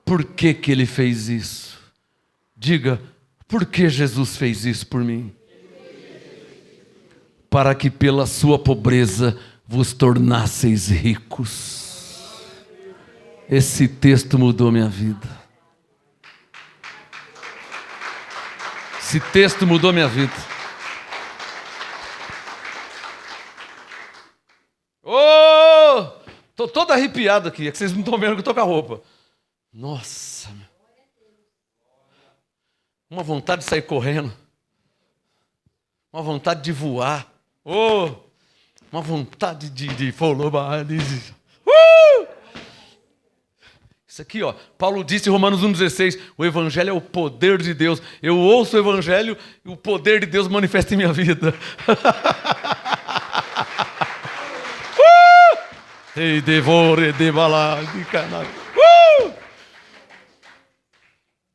Por que que ele fez isso? Diga, por que Jesus fez isso por mim? Para que pela sua pobreza vos tornasseis ricos. Esse texto mudou minha vida. Esse texto mudou minha vida. Estou todo arrepiado aqui. É que vocês não estão vendo que eu estou com a roupa. Nossa. Uma vontade de sair correndo. Uma vontade de voar. Uma vontade de Isso aqui, ó. Paulo disse em Romanos 1,16, o evangelho é o poder de Deus. Eu ouço o evangelho e o poder de Deus manifesta em minha vida.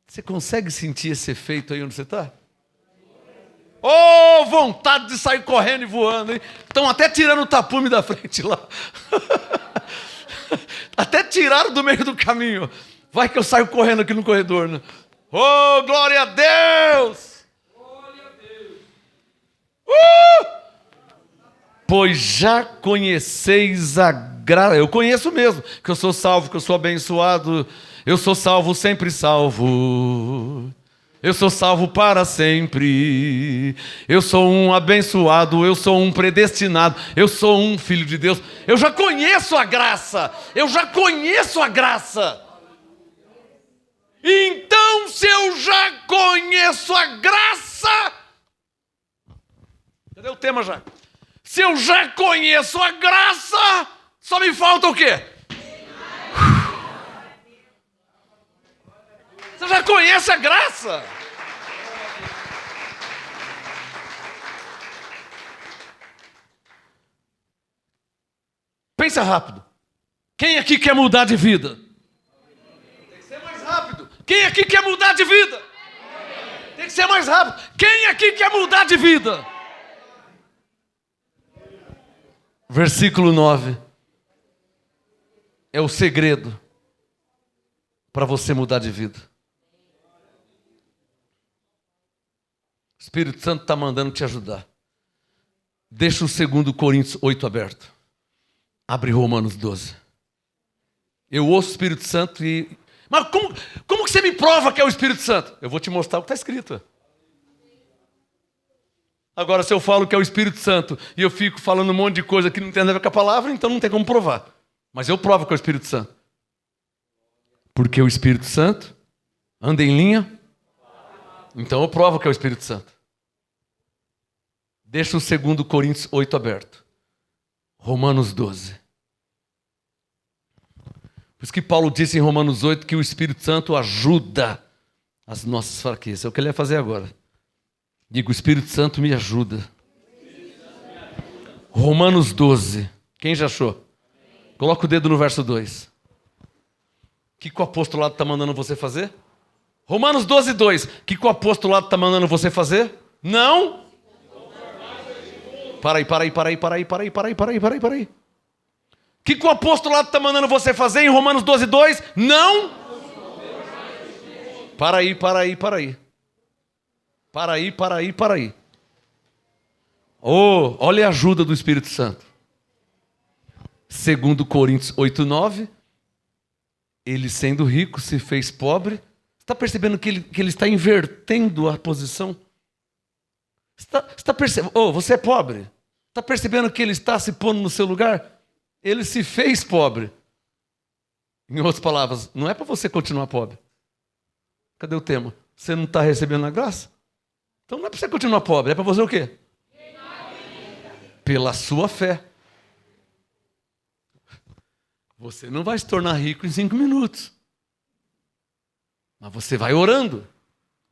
Você consegue sentir esse efeito aí onde você está? Vontade de sair correndo e voando, hein? Estão até tirando o tapume da frente lá. Até tiraram do meio do caminho. Vai que eu saio correndo aqui no corredor, né? Glória a Deus! Glória a Deus! Pois já conheceis a graça. Eu conheço mesmo, que eu sou salvo, que eu sou abençoado. Eu sou salvo, sempre salvo. Eu sou salvo para sempre. Eu sou um abençoado, eu sou um predestinado, eu sou um filho de Deus. Eu já conheço a graça. Eu já conheço a graça. Então, se eu já conheço a graça... Cadê o tema já? Se eu já conheço a graça, só me falta o quê? Você já conhece a graça? Pensa rápido. Quem aqui quer mudar de vida? Tem que ser mais rápido. Quem aqui quer mudar de vida? Tem que ser mais rápido. Quem aqui quer mudar de vida? Versículo 9. É o segredo para você mudar de vida. O Espírito Santo está mandando te ajudar. Deixa o 2 Coríntios 8 aberto. Abre Romanos 12. Eu ouço o Espírito Santo e... Mas como que você me prova que é o Espírito Santo? Eu vou te mostrar o que está escrito. Agora, se eu falo que é o Espírito Santo e eu fico falando um monte de coisa que não tem nada a ver com a palavra, então não tem como provar. Mas eu provo que é o Espírito Santo. Porque o Espírito Santo anda em linha. Então eu provo que é o Espírito Santo. Deixa o 2 Coríntios 8 aberto. Romanos 12. Por isso que Paulo disse em Romanos 8 que o Espírito Santo ajuda as nossas fraquezas. É o que ele vai fazer agora. Diga, o Espírito Santo me ajuda. Romanos 12. Quem já achou? Coloca o dedo no verso 2. O que o apostolado está mandando você fazer? Romanos 12, 2. O que o apostolado está mandando você fazer? Não. Para aí. O que o apostolado está mandando você fazer em Romanos 12, 2? Não. Para aí. Oh, olha a ajuda do Espírito Santo. 2 Coríntios 8, 9. Ele, sendo rico, se fez pobre. Você está percebendo que ele está invertendo a posição? Está percebendo? Oh, você é pobre. Está percebendo que ele está se pondo no seu lugar? Ele se fez pobre. Em outras palavras, não é para você continuar pobre. Cadê o tema? Você não está recebendo a graça? Então não é para você continuar pobre, é para você o quê? Pela sua fé. Você não vai se tornar rico em 5 minutos. Mas você vai orando.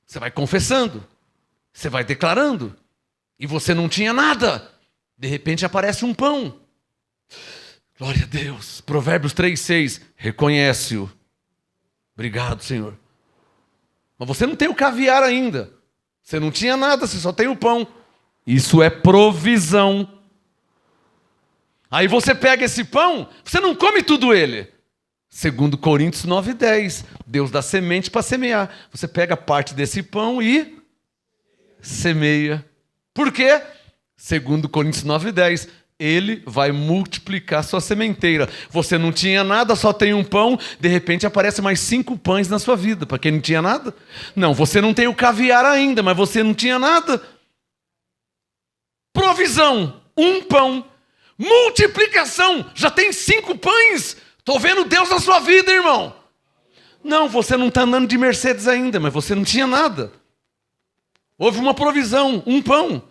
Você vai confessando. Você vai declarando. E você não tinha nada. De repente aparece um pão. Glória a Deus. Provérbios 3:6. Reconhece-o. Obrigado, Senhor. Mas você não tem o caviar ainda. Você não tinha nada, você só tem o pão. Isso é provisão. Aí você pega esse pão, você não come tudo ele. 2 Coríntios 9:10. Deus dá semente para semear. Você pega parte desse pão e semeia. Por quê? 2 Coríntios 9:10. Ele vai multiplicar sua sementeira. Você não tinha nada, só tem um pão. De repente aparece mais 5 pães na sua vida. Para quem não tinha nada? Não, você não tem o caviar ainda, mas você não tinha nada. Provisão, um pão. Multiplicação, já tem 5 pães. Estou vendo Deus na sua vida, irmão. Não, você não está andando de Mercedes ainda, mas você não tinha nada. Houve uma provisão, um pão.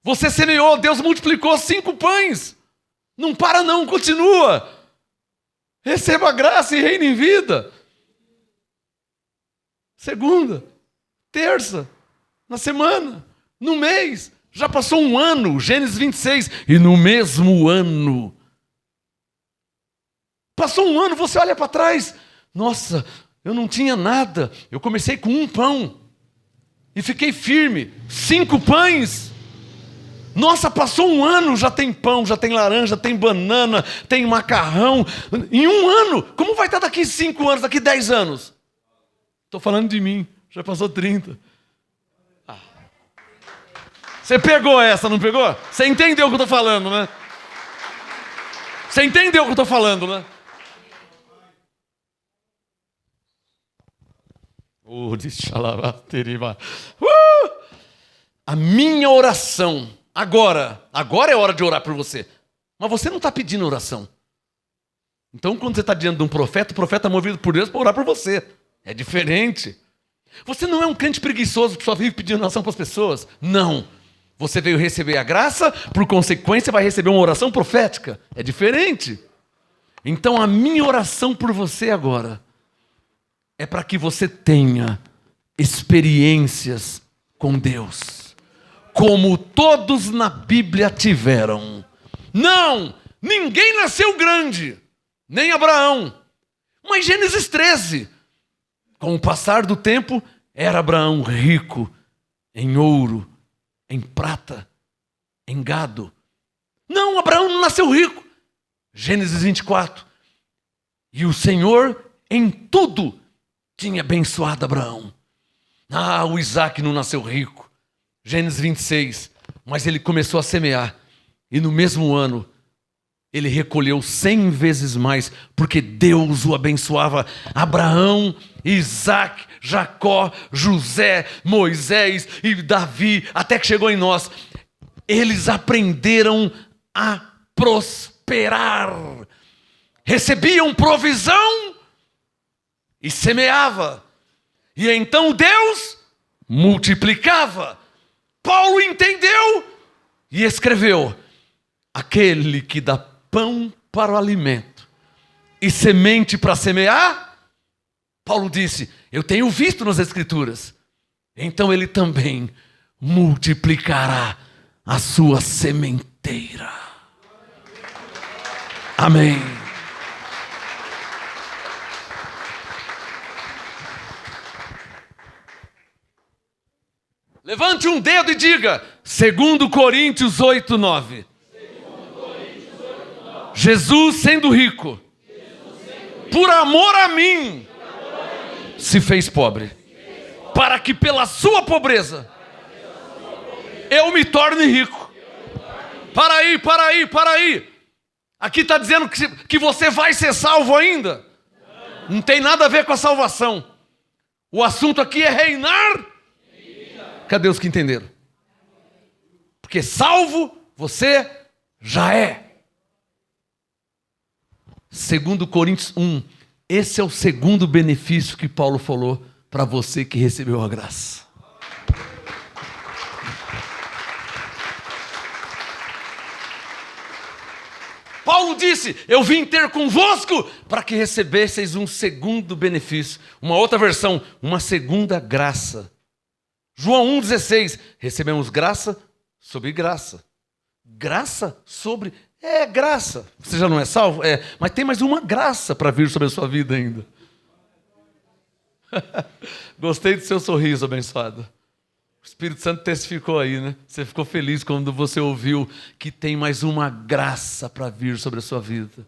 Você semeou, Deus multiplicou 5 pães. Não para não, continua. Receba a graça e reine em vida. Segunda, terça, na semana, no mês. Já passou um ano, Gênesis 26. E no mesmo ano. Passou um ano, você olha para trás. Nossa, eu não tinha nada. Eu comecei com um pão. E fiquei firme. 5 pães. Nossa, passou um ano, já tem pão, já tem laranja, tem banana, tem macarrão. Em um ano, como vai estar daqui 5 anos, daqui 10 anos? Estou falando de mim, já passou 30. Você pegou essa, não pegou? Você entendeu o que eu estou falando, né? Você entendeu o que eu estou falando, né? A minha oração, agora é hora de orar por você. Mas você não está pedindo oração. Então, quando você está diante de um profeta, o profeta é movido por Deus para orar por você. É diferente. Você não é um crente preguiçoso que só vive pedindo oração para as pessoas. Não. Você veio receber a graça, por consequência vai receber uma oração profética. É diferente. Então, a minha oração por você agora é para que você tenha experiências com Deus, como todos na Bíblia tiveram. Não, ninguém nasceu grande, nem Abraão. Mas Gênesis 13, com o passar do tempo, era Abraão rico em ouro, em prata, em gado. Não, Abraão não nasceu rico. Gênesis 24. E o Senhor em tudo tinha abençoado Abraão. O Isaac não nasceu rico. Gênesis 26. Mas ele começou a semear. E no mesmo ano, ele recolheu 100 vezes mais, porque Deus o abençoava. Abraão, Isaac, Jacó, José, Moisés e Davi, até que chegou em nós. Eles aprenderam a prosperar. Recebiam provisão e semeava. E então Deus multiplicava. Paulo entendeu e escreveu: aquele que dá pão para o alimento e semente para semear, Paulo disse, eu tenho visto nas Escrituras, então ele também multiplicará a sua sementeira. Amém. Levante um dedo e diga, 2 Coríntios 8:9. Jesus sendo rico, por amor a mim, se fez pobre, para que pela sua pobreza eu me torne rico. Para aí. Aqui está dizendo que você vai ser salvo ainda. Não tem nada a ver com a salvação. O assunto aqui é reinar. Cadê os que entenderam? Porque salvo você já é. 2 Coríntios 1. Esse é o segundo benefício que Paulo falou para você que recebeu a graça. Paulo disse, eu vim ter convosco para que recebesseis um segundo benefício. Uma outra versão, uma segunda graça. João 1,16, recebemos graça sobre graça. Graça sobre... graça. Você já não é salvo? Mas tem mais uma graça para vir sobre a sua vida ainda. Gostei do seu sorriso, abençoado. O Espírito Santo testificou aí, né? Você ficou feliz quando você ouviu que tem mais uma graça para vir sobre a sua vida.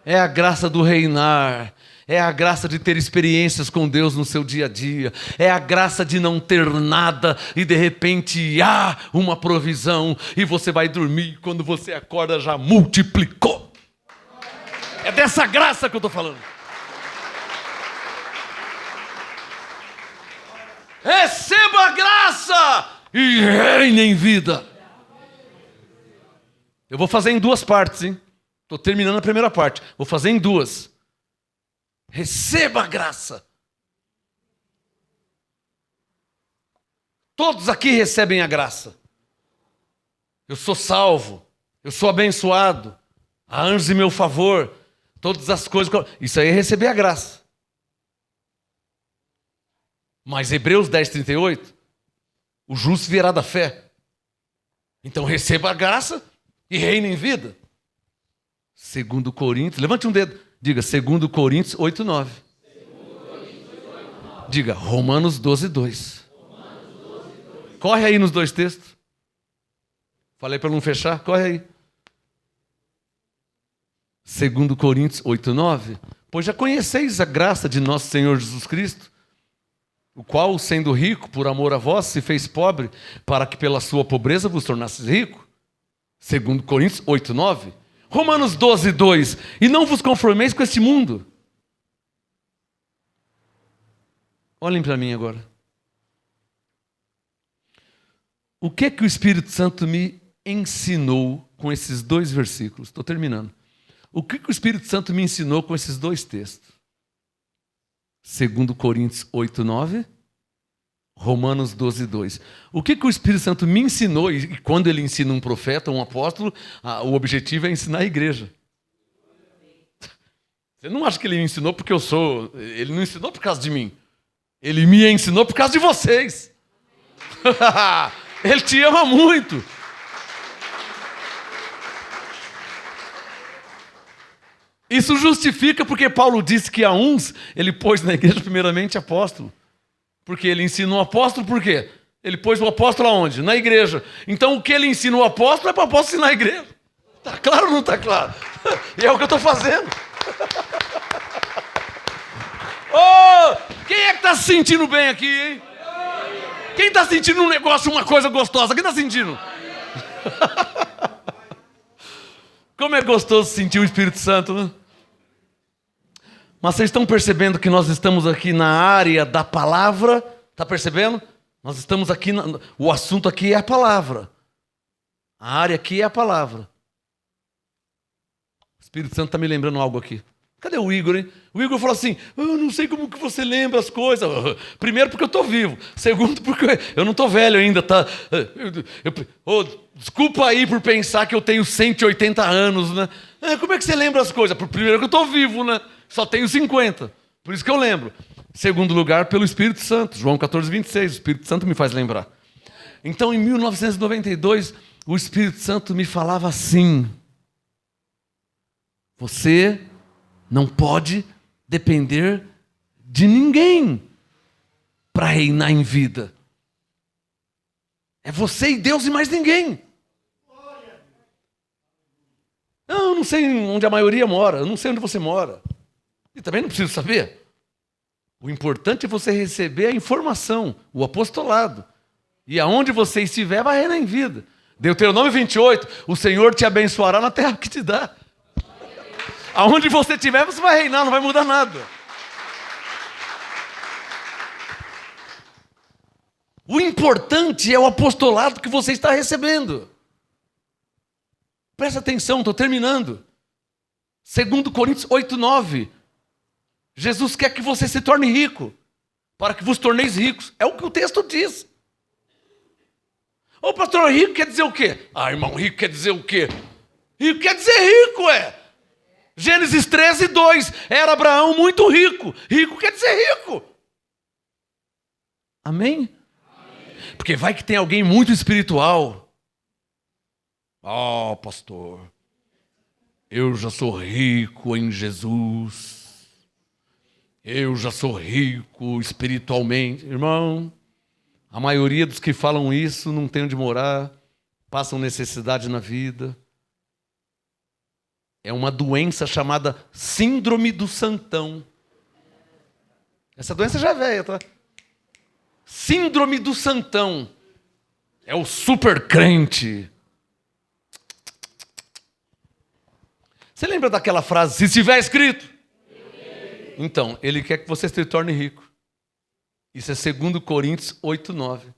É a graça do reinar. É a graça de ter experiências com Deus no seu dia a dia. É a graça de não ter nada e de repente há uma provisão e você vai dormir e quando você acorda já multiplicou. É dessa graça que eu estou falando. Receba a graça e reine em vida. Eu vou fazer em duas partes, hein? Estou terminando a primeira parte. Vou fazer em duas. Receba a graça. Todos aqui recebem a graça. Eu sou salvo. Eu sou abençoado. Há anjos em meu favor. Todas as coisas. Isso aí é receber a graça. Mas Hebreus 10:38, o justo virá da fé. Então receba a graça e reine em vida. 2 Coríntios, levante um dedo. Diga 2 Coríntios 8:9. Diga Romanos 12:2. Corre aí nos dois textos. Falei para não fechar, corre aí. 2 Coríntios 8:9. Pois já conheceis a graça de nosso Senhor Jesus Cristo, o qual, sendo rico, por amor a vós, se fez pobre, para que pela sua pobreza vos tornasseis rico. 2 Coríntios 8:9. Romanos 12, 2. E não vos conformeis com este mundo. Olhem para mim agora. O que o Espírito Santo me ensinou com esses dois versículos? Estou terminando. O que o Espírito Santo me ensinou com esses dois textos? 2 Coríntios 8, 9. Romanos 12, 2. O que o Espírito Santo me ensinou, e quando ele ensina um profeta, um apóstolo, o objetivo é ensinar a igreja. Você não acha que ele me ensinou porque eu sou... Ele não ensinou por causa de mim. Ele me ensinou por causa de vocês. Ele te ama muito. Isso justifica porque Paulo disse que a uns ele pôs na igreja primeiramente apóstolo. Porque ele ensina um apóstolo, por quê? Ele pôs o apóstolo aonde? Na igreja. Então o que ele ensina o apóstolo é para o apóstolo ensinar a igreja. Está claro ou não está claro? E é o que eu estou fazendo. Quem é que está se sentindo bem aqui, hein? Quem está sentindo um negócio, uma coisa gostosa? Quem está sentindo? Como é gostoso sentir o Espírito Santo, né? Mas vocês estão percebendo que nós estamos aqui na área da palavra? Está percebendo? Nós estamos aqui, o assunto aqui é a palavra. A área aqui é a palavra. O Espírito Santo está me lembrando algo aqui. Cadê o Igor, hein? O Igor falou assim, eu não sei como que você lembra as coisas. Primeiro porque eu estou vivo. Segundo porque eu não estou velho ainda, tá? Desculpa aí por pensar que eu tenho 180 anos, né? Como é que você lembra as coisas? Primeiro que eu estou vivo, né? Só tenho 50. Por isso que eu lembro. Segundo lugar, pelo Espírito Santo. João 14, 26. O Espírito Santo me faz lembrar. Então, em 1992, o Espírito Santo me falava assim: você não pode depender de ninguém para reinar em vida. É você e Deus e mais ninguém. Eu não sei onde a maioria mora, eu não sei onde você mora. E também não preciso saber. O importante é você receber a informação, o apostolado. E aonde você estiver, vai reinar em vida. Deuteronômio 28, o Senhor te abençoará na terra que te dá. Aonde você estiver, você vai reinar, não vai mudar nada. O importante é o apostolado que você está recebendo. Presta atenção, estou terminando. 2 Coríntios 8, 9. Jesus quer que você se torne rico, para que vos torneis ricos. É o que o texto diz. Ô pastor, rico quer dizer o quê? Irmão, rico quer dizer o quê? Rico quer dizer rico, Gênesis 13, 2. Era Abraão muito rico. Rico quer dizer rico. Amém? Porque vai que tem alguém muito espiritual. Pastor, eu já sou rico em Jesus. Eu já sou rico espiritualmente. Irmão, a maioria dos que falam isso não tem onde morar, passam necessidade na vida. É uma doença chamada síndrome do santão. Essa doença já é velha, tá? Síndrome do santão. É o super crente. Você lembra daquela frase, se estiver escrito? Então, ele quer que você se torne rico. Isso é 2 Coríntios 8, 9.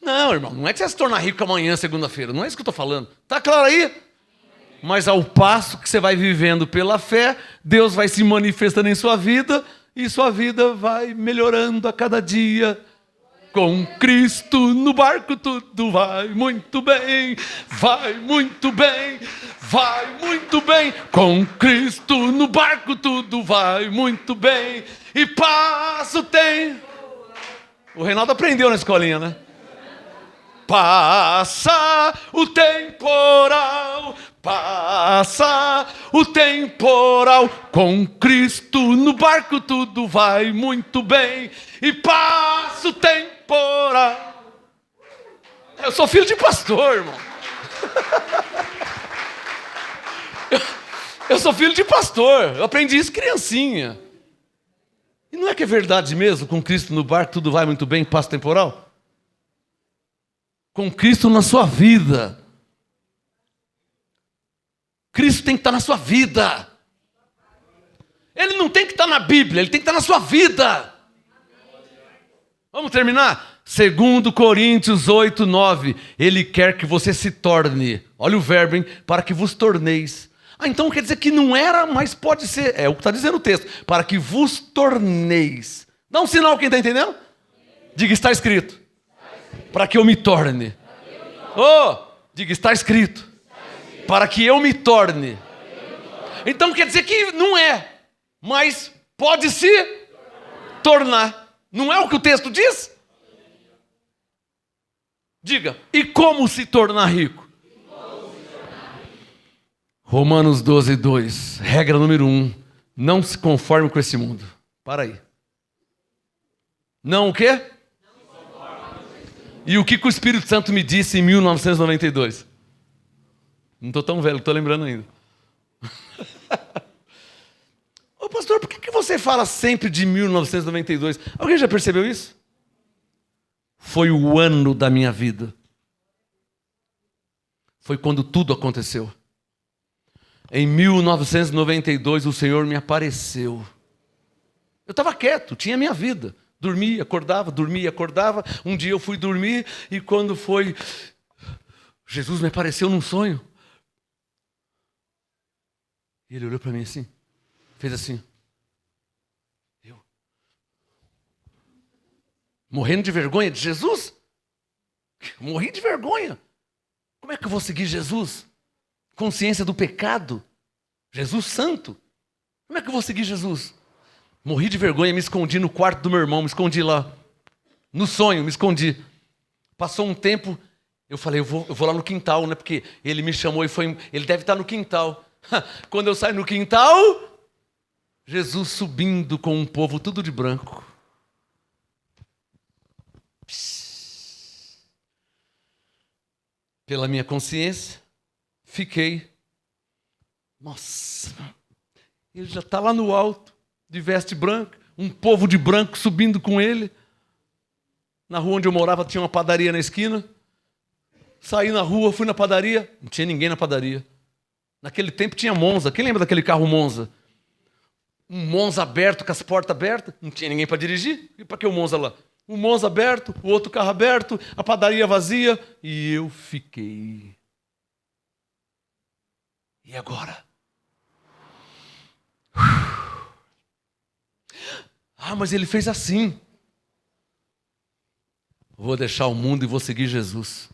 Não, irmão, não é que você vai se tornar rico amanhã, segunda-feira. Não é isso que eu estou falando. Está claro aí? Mas ao passo que você vai vivendo pela fé, Deus vai se manifestando em sua vida e sua vida vai melhorando a cada dia. Com Cristo no barco tudo vai muito bem, vai muito bem, vai muito bem. Com Cristo no barco tudo vai muito bem. E passa o tempo. O Reinaldo aprendeu na escolinha, né? Passa o temporal, passa o temporal. Com Cristo no barco tudo vai muito bem. E passa o temporal. Eu sou filho de pastor, irmão. Eu sou filho de pastor. Eu aprendi isso criancinha. E não é que é verdade mesmo? Com Cristo no barco tudo vai muito bem, passa o temporal? Com Cristo na sua vida. Cristo tem que estar na sua vida. Ele não tem que estar na Bíblia, ele tem que estar na sua vida. Vamos terminar? 2 Coríntios 8, 9. Ele quer que você se torne, olha o verbo, hein? Para que vos torneis. Então quer dizer que não era, mas pode ser. É o que está dizendo o texto. Para que vos torneis. Dá um sinal, quem está entendendo? Diga, está escrito. Para que eu me torne. Oh, diga, está escrito. Para que eu me torne. Então quer dizer que não é, mas pode se tornar. Não é o que o texto diz? Diga, e como se tornar rico? Romanos 12, 2. Regra número 1. Não se conforme com esse mundo. Para aí. Não o quê? E o que o Espírito Santo me disse em 1992? Não estou tão velho, estou lembrando ainda. Ô pastor, por que você fala sempre de 1992? Alguém já percebeu isso? Foi o ano da minha vida. Foi quando tudo aconteceu. Em 1992 o Senhor me apareceu. Eu estava quieto, tinha minha vida. Dormia, acordava. Um dia eu fui dormir e quando foi... Jesus me apareceu num sonho. E ele olhou para mim assim. Fez assim. Eu. Morrendo de vergonha de Jesus? Morri de vergonha. Como é que eu vou seguir Jesus? Consciência do pecado. Jesus santo. Como é que eu vou seguir Jesus? Morri de vergonha, me escondi no quarto do meu irmão, me escondi lá. No sonho, me escondi. Passou um tempo, eu falei, eu vou lá no quintal, né? Porque ele me chamou e foi. Ele deve estar no quintal. Quando eu saio no quintal, Jesus subindo com um povo tudo de branco. Pela minha consciência, fiquei. Nossa, ele já está lá no alto, de veste branca, um povo de branco subindo com ele. Na rua onde eu morava tinha uma padaria na esquina. Saí na rua, fui na padaria, não tinha ninguém na padaria. Naquele tempo tinha Monza. Quem lembra daquele carro Monza? Um Monza aberto, com as portas abertas. Não tinha ninguém para dirigir. E para que o Monza lá? Um Monza aberto, o outro carro aberto, a padaria vazia. E eu fiquei. E agora? Ah, mas ele fez assim. Vou deixar o mundo e vou seguir Jesus.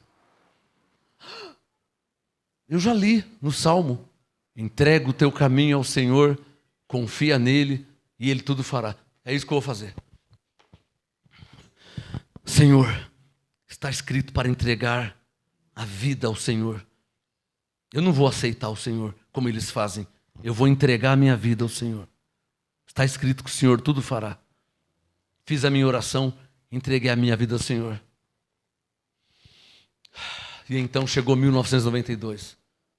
Eu já li no Salmo. Entrega o teu caminho ao Senhor, confia nele e ele tudo fará. É isso que eu vou fazer. Senhor, está escrito para entregar a vida ao Senhor. Eu não vou aceitar o Senhor como eles fazem. Eu vou entregar a minha vida ao Senhor. Está escrito que o Senhor tudo fará. Fiz a minha oração, entreguei a minha vida ao Senhor. E então chegou 1992.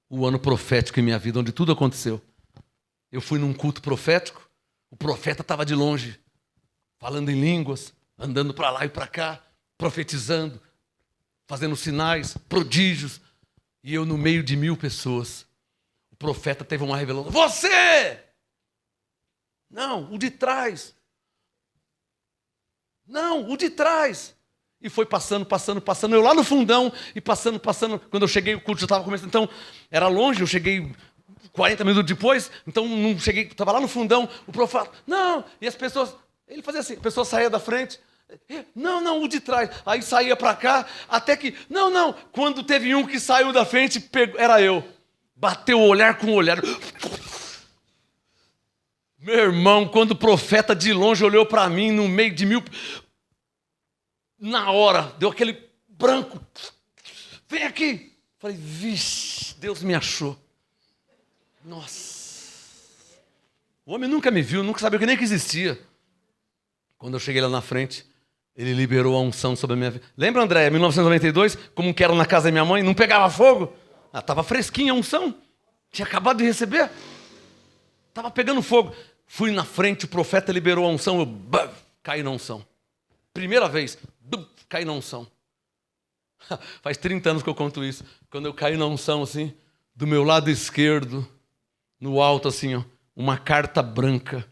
O ano profético em minha vida, onde tudo aconteceu. Eu fui num culto profético, o profeta estava de longe, falando em línguas, andando para lá e para cá, profetizando, fazendo sinais, prodígios, e eu no meio de 1000 pessoas. O profeta teve uma revelação. Você! Não, o de trás. Não, o de trás. E foi passando. Eu lá no fundão e passando. Quando eu cheguei, o culto já estava começando. Então, era longe, eu cheguei 40 minutos depois. Então, não cheguei, estava lá no fundão. O profeta, não. E as pessoas, ele fazia assim, a pessoa saía da frente. Não, o de trás. Aí saía para cá, até que, não. Quando teve um que saiu da frente, era eu. Bateu o olhar com o olhar. Meu irmão, quando o profeta de longe olhou para mim, no meio de 1000... Na hora, deu aquele branco. Vem aqui. Falei, vixe, Deus me achou. Nossa. O homem nunca me viu, nunca sabia que nem que existia. Quando eu cheguei lá na frente, ele liberou a unção sobre a minha vida. Lembra, André, 1992, como que era na casa da minha mãe? Não pegava fogo? Estava fresquinha a unção. Tinha acabado de receber. Estava pegando fogo. Fui na frente, o profeta liberou a unção, eu caí na unção. Primeira vez, caí na unção. Faz 30 anos que eu conto isso. Quando eu caí na unção assim, Do meu lado esquerdo, no alto assim, ó, uma carta branca,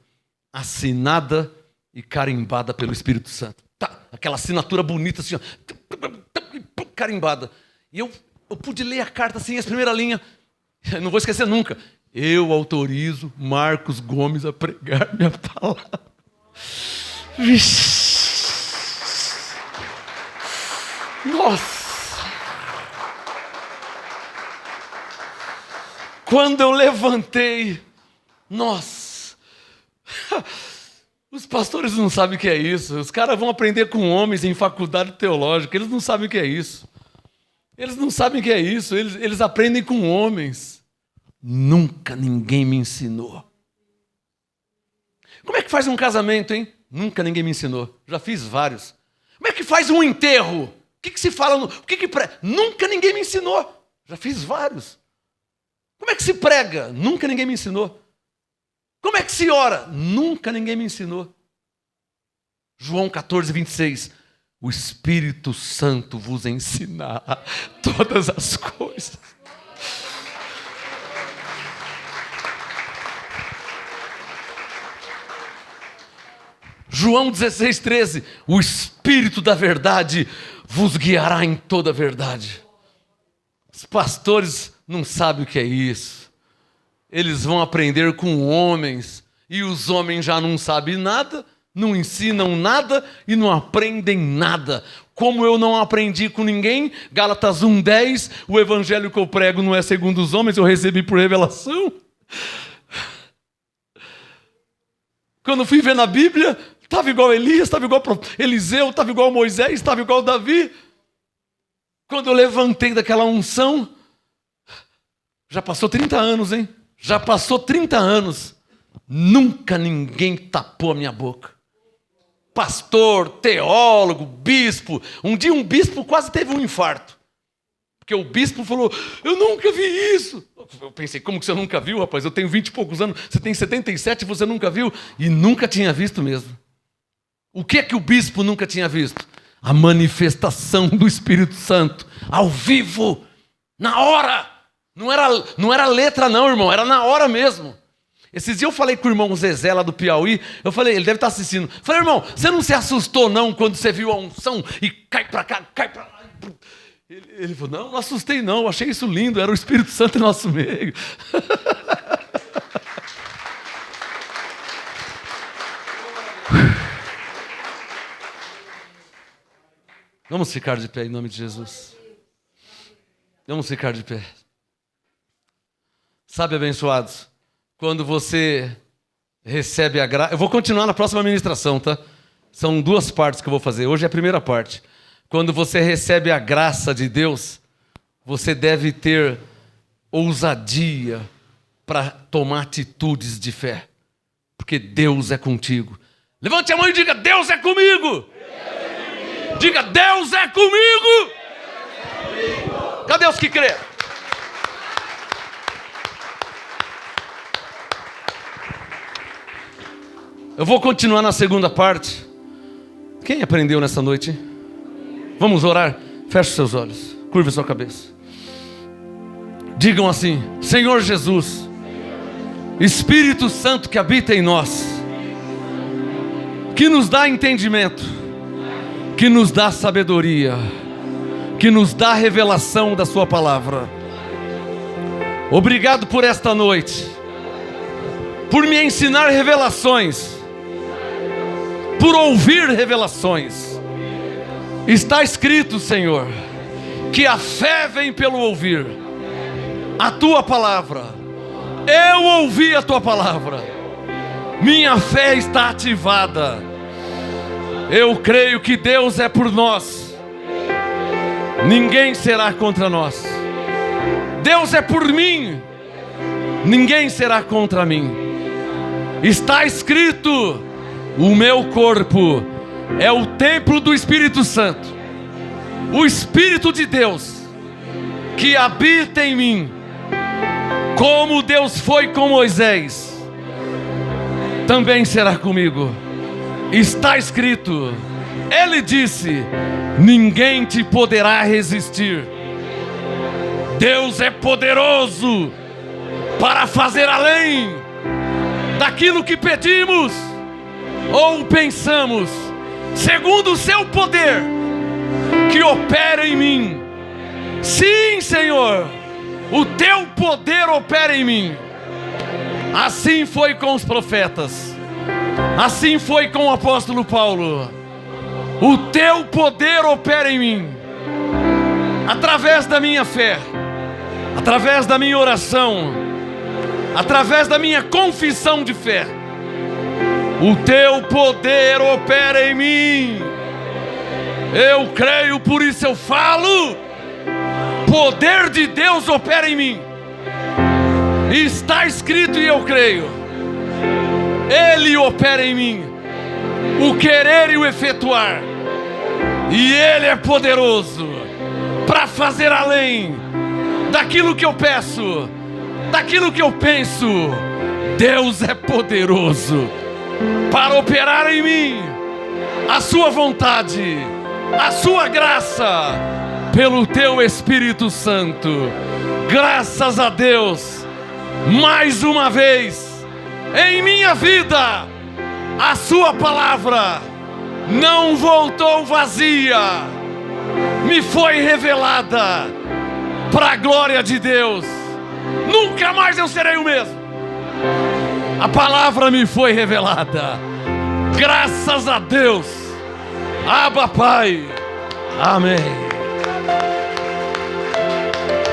assinada e carimbada pelo Espírito Santo. Tá, aquela assinatura bonita assim, ó, carimbada. E eu pude ler a carta assim, as primeiras linhas. Não vou esquecer nunca. Eu autorizo Marcos Gomes a pregar minha palavra. Vixe. Nossa. Quando eu levantei, nossa, os pastores não sabem o que é isso. Os caras vão aprender com homens em faculdade teológica. Eles não sabem o que é isso. Eles não sabem o que é isso. Eles aprendem com homens. Nunca ninguém me ensinou. Como é que faz um casamento, hein? Nunca ninguém me ensinou. Já fiz vários. Como é que faz um enterro? O que se fala? Nunca ninguém me ensinou. Já fiz vários. Como é que se prega? Nunca ninguém me ensinou. Como é que se ora? Nunca ninguém me ensinou. João 14, 26. O Espírito Santo vos ensinará todas as coisas. João 16, 13. O Espírito da verdade vos guiará em toda a verdade. Os pastores não sabem o que é isso. Eles vão aprender com homens. E os homens já não sabem nada, não ensinam nada e não aprendem nada. Como eu não aprendi com ninguém, Gálatas 1:10, o evangelho que eu prego não é segundo os homens, eu recebi por revelação. Quando eu fui ver na Bíblia, estava igual Elias, estava igual Eliseu, estava igual Moisés, estava igual Davi. Quando eu levantei daquela unção, já passou 30 anos, hein? Já passou 30 anos. Nunca ninguém tapou a minha boca. Pastor, teólogo, bispo. Um dia um bispo quase teve um infarto. Porque o bispo falou, eu nunca vi isso. Eu pensei, como que você nunca viu, rapaz? Eu tenho 20 e poucos anos, você tem 77 e você nunca viu? E nunca tinha visto mesmo. O que é que o bispo nunca tinha visto? A manifestação do Espírito Santo, ao vivo, na hora. Não era letra não, irmão, era na hora mesmo. Esses dias eu falei com o irmão Zezé lá do Piauí, eu falei, ele deve estar assistindo. Eu falei, irmão, você não se assustou não quando você viu a unção e cai para cá, cai para lá? Ele falou, não assustei não, eu achei isso lindo, era o Espírito Santo em nosso meio. Vamos ficar de pé em nome de Jesus. Vamos ficar de pé. Sabe, abençoados, quando você recebe a graça... Eu vou continuar na próxima ministração, tá? São 2 partes que eu vou fazer. Hoje é a primeira parte. Quando você recebe a graça de Deus, você deve ter ousadia para tomar atitudes de fé. Porque Deus é contigo. Levante a mão e diga, Deus é comigo. Diga, Deus é comigo. Cadê os que crê? Eu vou continuar na segunda parte. Quem aprendeu nessa noite? Vamos orar? Feche seus olhos, curva sua cabeça. Digam assim, Senhor Jesus, Espírito Santo que habita em nós, que nos dá entendimento, que nos dá sabedoria, que nos dá revelação da sua palavra. Obrigado por esta noite, por me ensinar revelações, por ouvir revelações. Está escrito, Senhor, que a fé vem pelo ouvir a tua palavra. Eu ouvi a tua palavra, minha fé está ativada. Eu creio que Deus é por nós, ninguém será contra nós. Deus é por mim, ninguém será contra mim. Está escrito, o meu corpo é o templo do Espírito Santo, o Espírito de Deus que habita em mim. Como Deus foi com Moisés, também será comigo. Está escrito, Ele disse, ninguém te poderá resistir. Deus é poderoso para fazer além daquilo que pedimos ou pensamos, segundo o seu poder que opera em mim. Sim, Senhor, o teu poder opera em mim. Assim foi com os profetas, assim foi com o apóstolo Paulo. O teu poder opera em mim, através da minha fé, através da minha oração, através da minha confissão de fé. O teu poder opera em mim. Eu creio, por isso eu falo. Poder de Deus opera em mim. Está escrito e eu creio. Ele opera em mim o querer e o efetuar. E Ele é poderoso para fazer além daquilo que eu peço, daquilo que eu penso. Deus é poderoso para operar em mim a sua vontade, a sua graça, pelo teu Espírito Santo. Graças a Deus, mais uma vez em minha vida, a sua palavra não voltou vazia, me foi revelada para a glória de Deus. Nunca mais eu serei o mesmo. A palavra me foi revelada. Graças a Deus. Abba, Pai. Amém.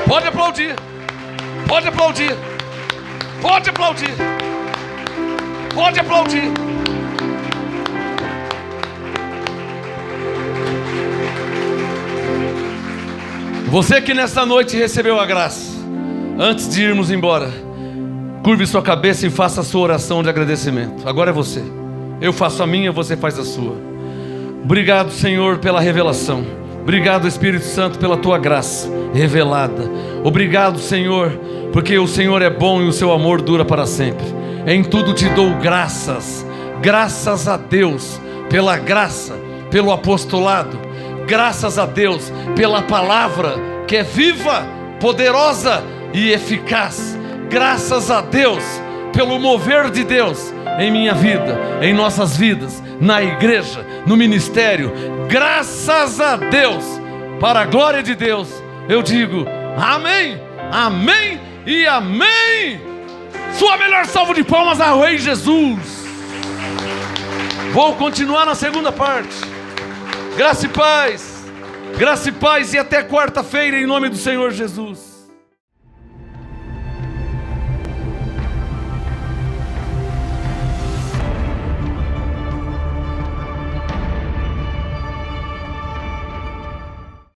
Pode aplaudir. Pode aplaudir. Pode aplaudir. Pode aplaudir. Você que nessa noite recebeu a graça, antes de irmos embora, curve sua cabeça e faça a sua oração de agradecimento. Agora é você. Eu faço a minha, você faz a sua. Obrigado, Senhor, pela revelação. Obrigado, Espírito Santo, pela tua graça revelada. Obrigado, Senhor, porque o Senhor é bom e o seu amor dura para sempre. Em tudo te dou graças. Graças a Deus pela graça, pelo apostolado. Graças a Deus pela palavra que é viva, poderosa e eficaz. Graças a Deus pelo mover de Deus em minha vida, em nossas vidas, na igreja, no ministério. Graças a Deus, para a glória de Deus, eu digo amém, amém e amém. Sua melhor salva de palmas ao Rei Jesus. Vou continuar na segunda parte. Graça e paz e até quarta-feira, em nome do Senhor Jesus.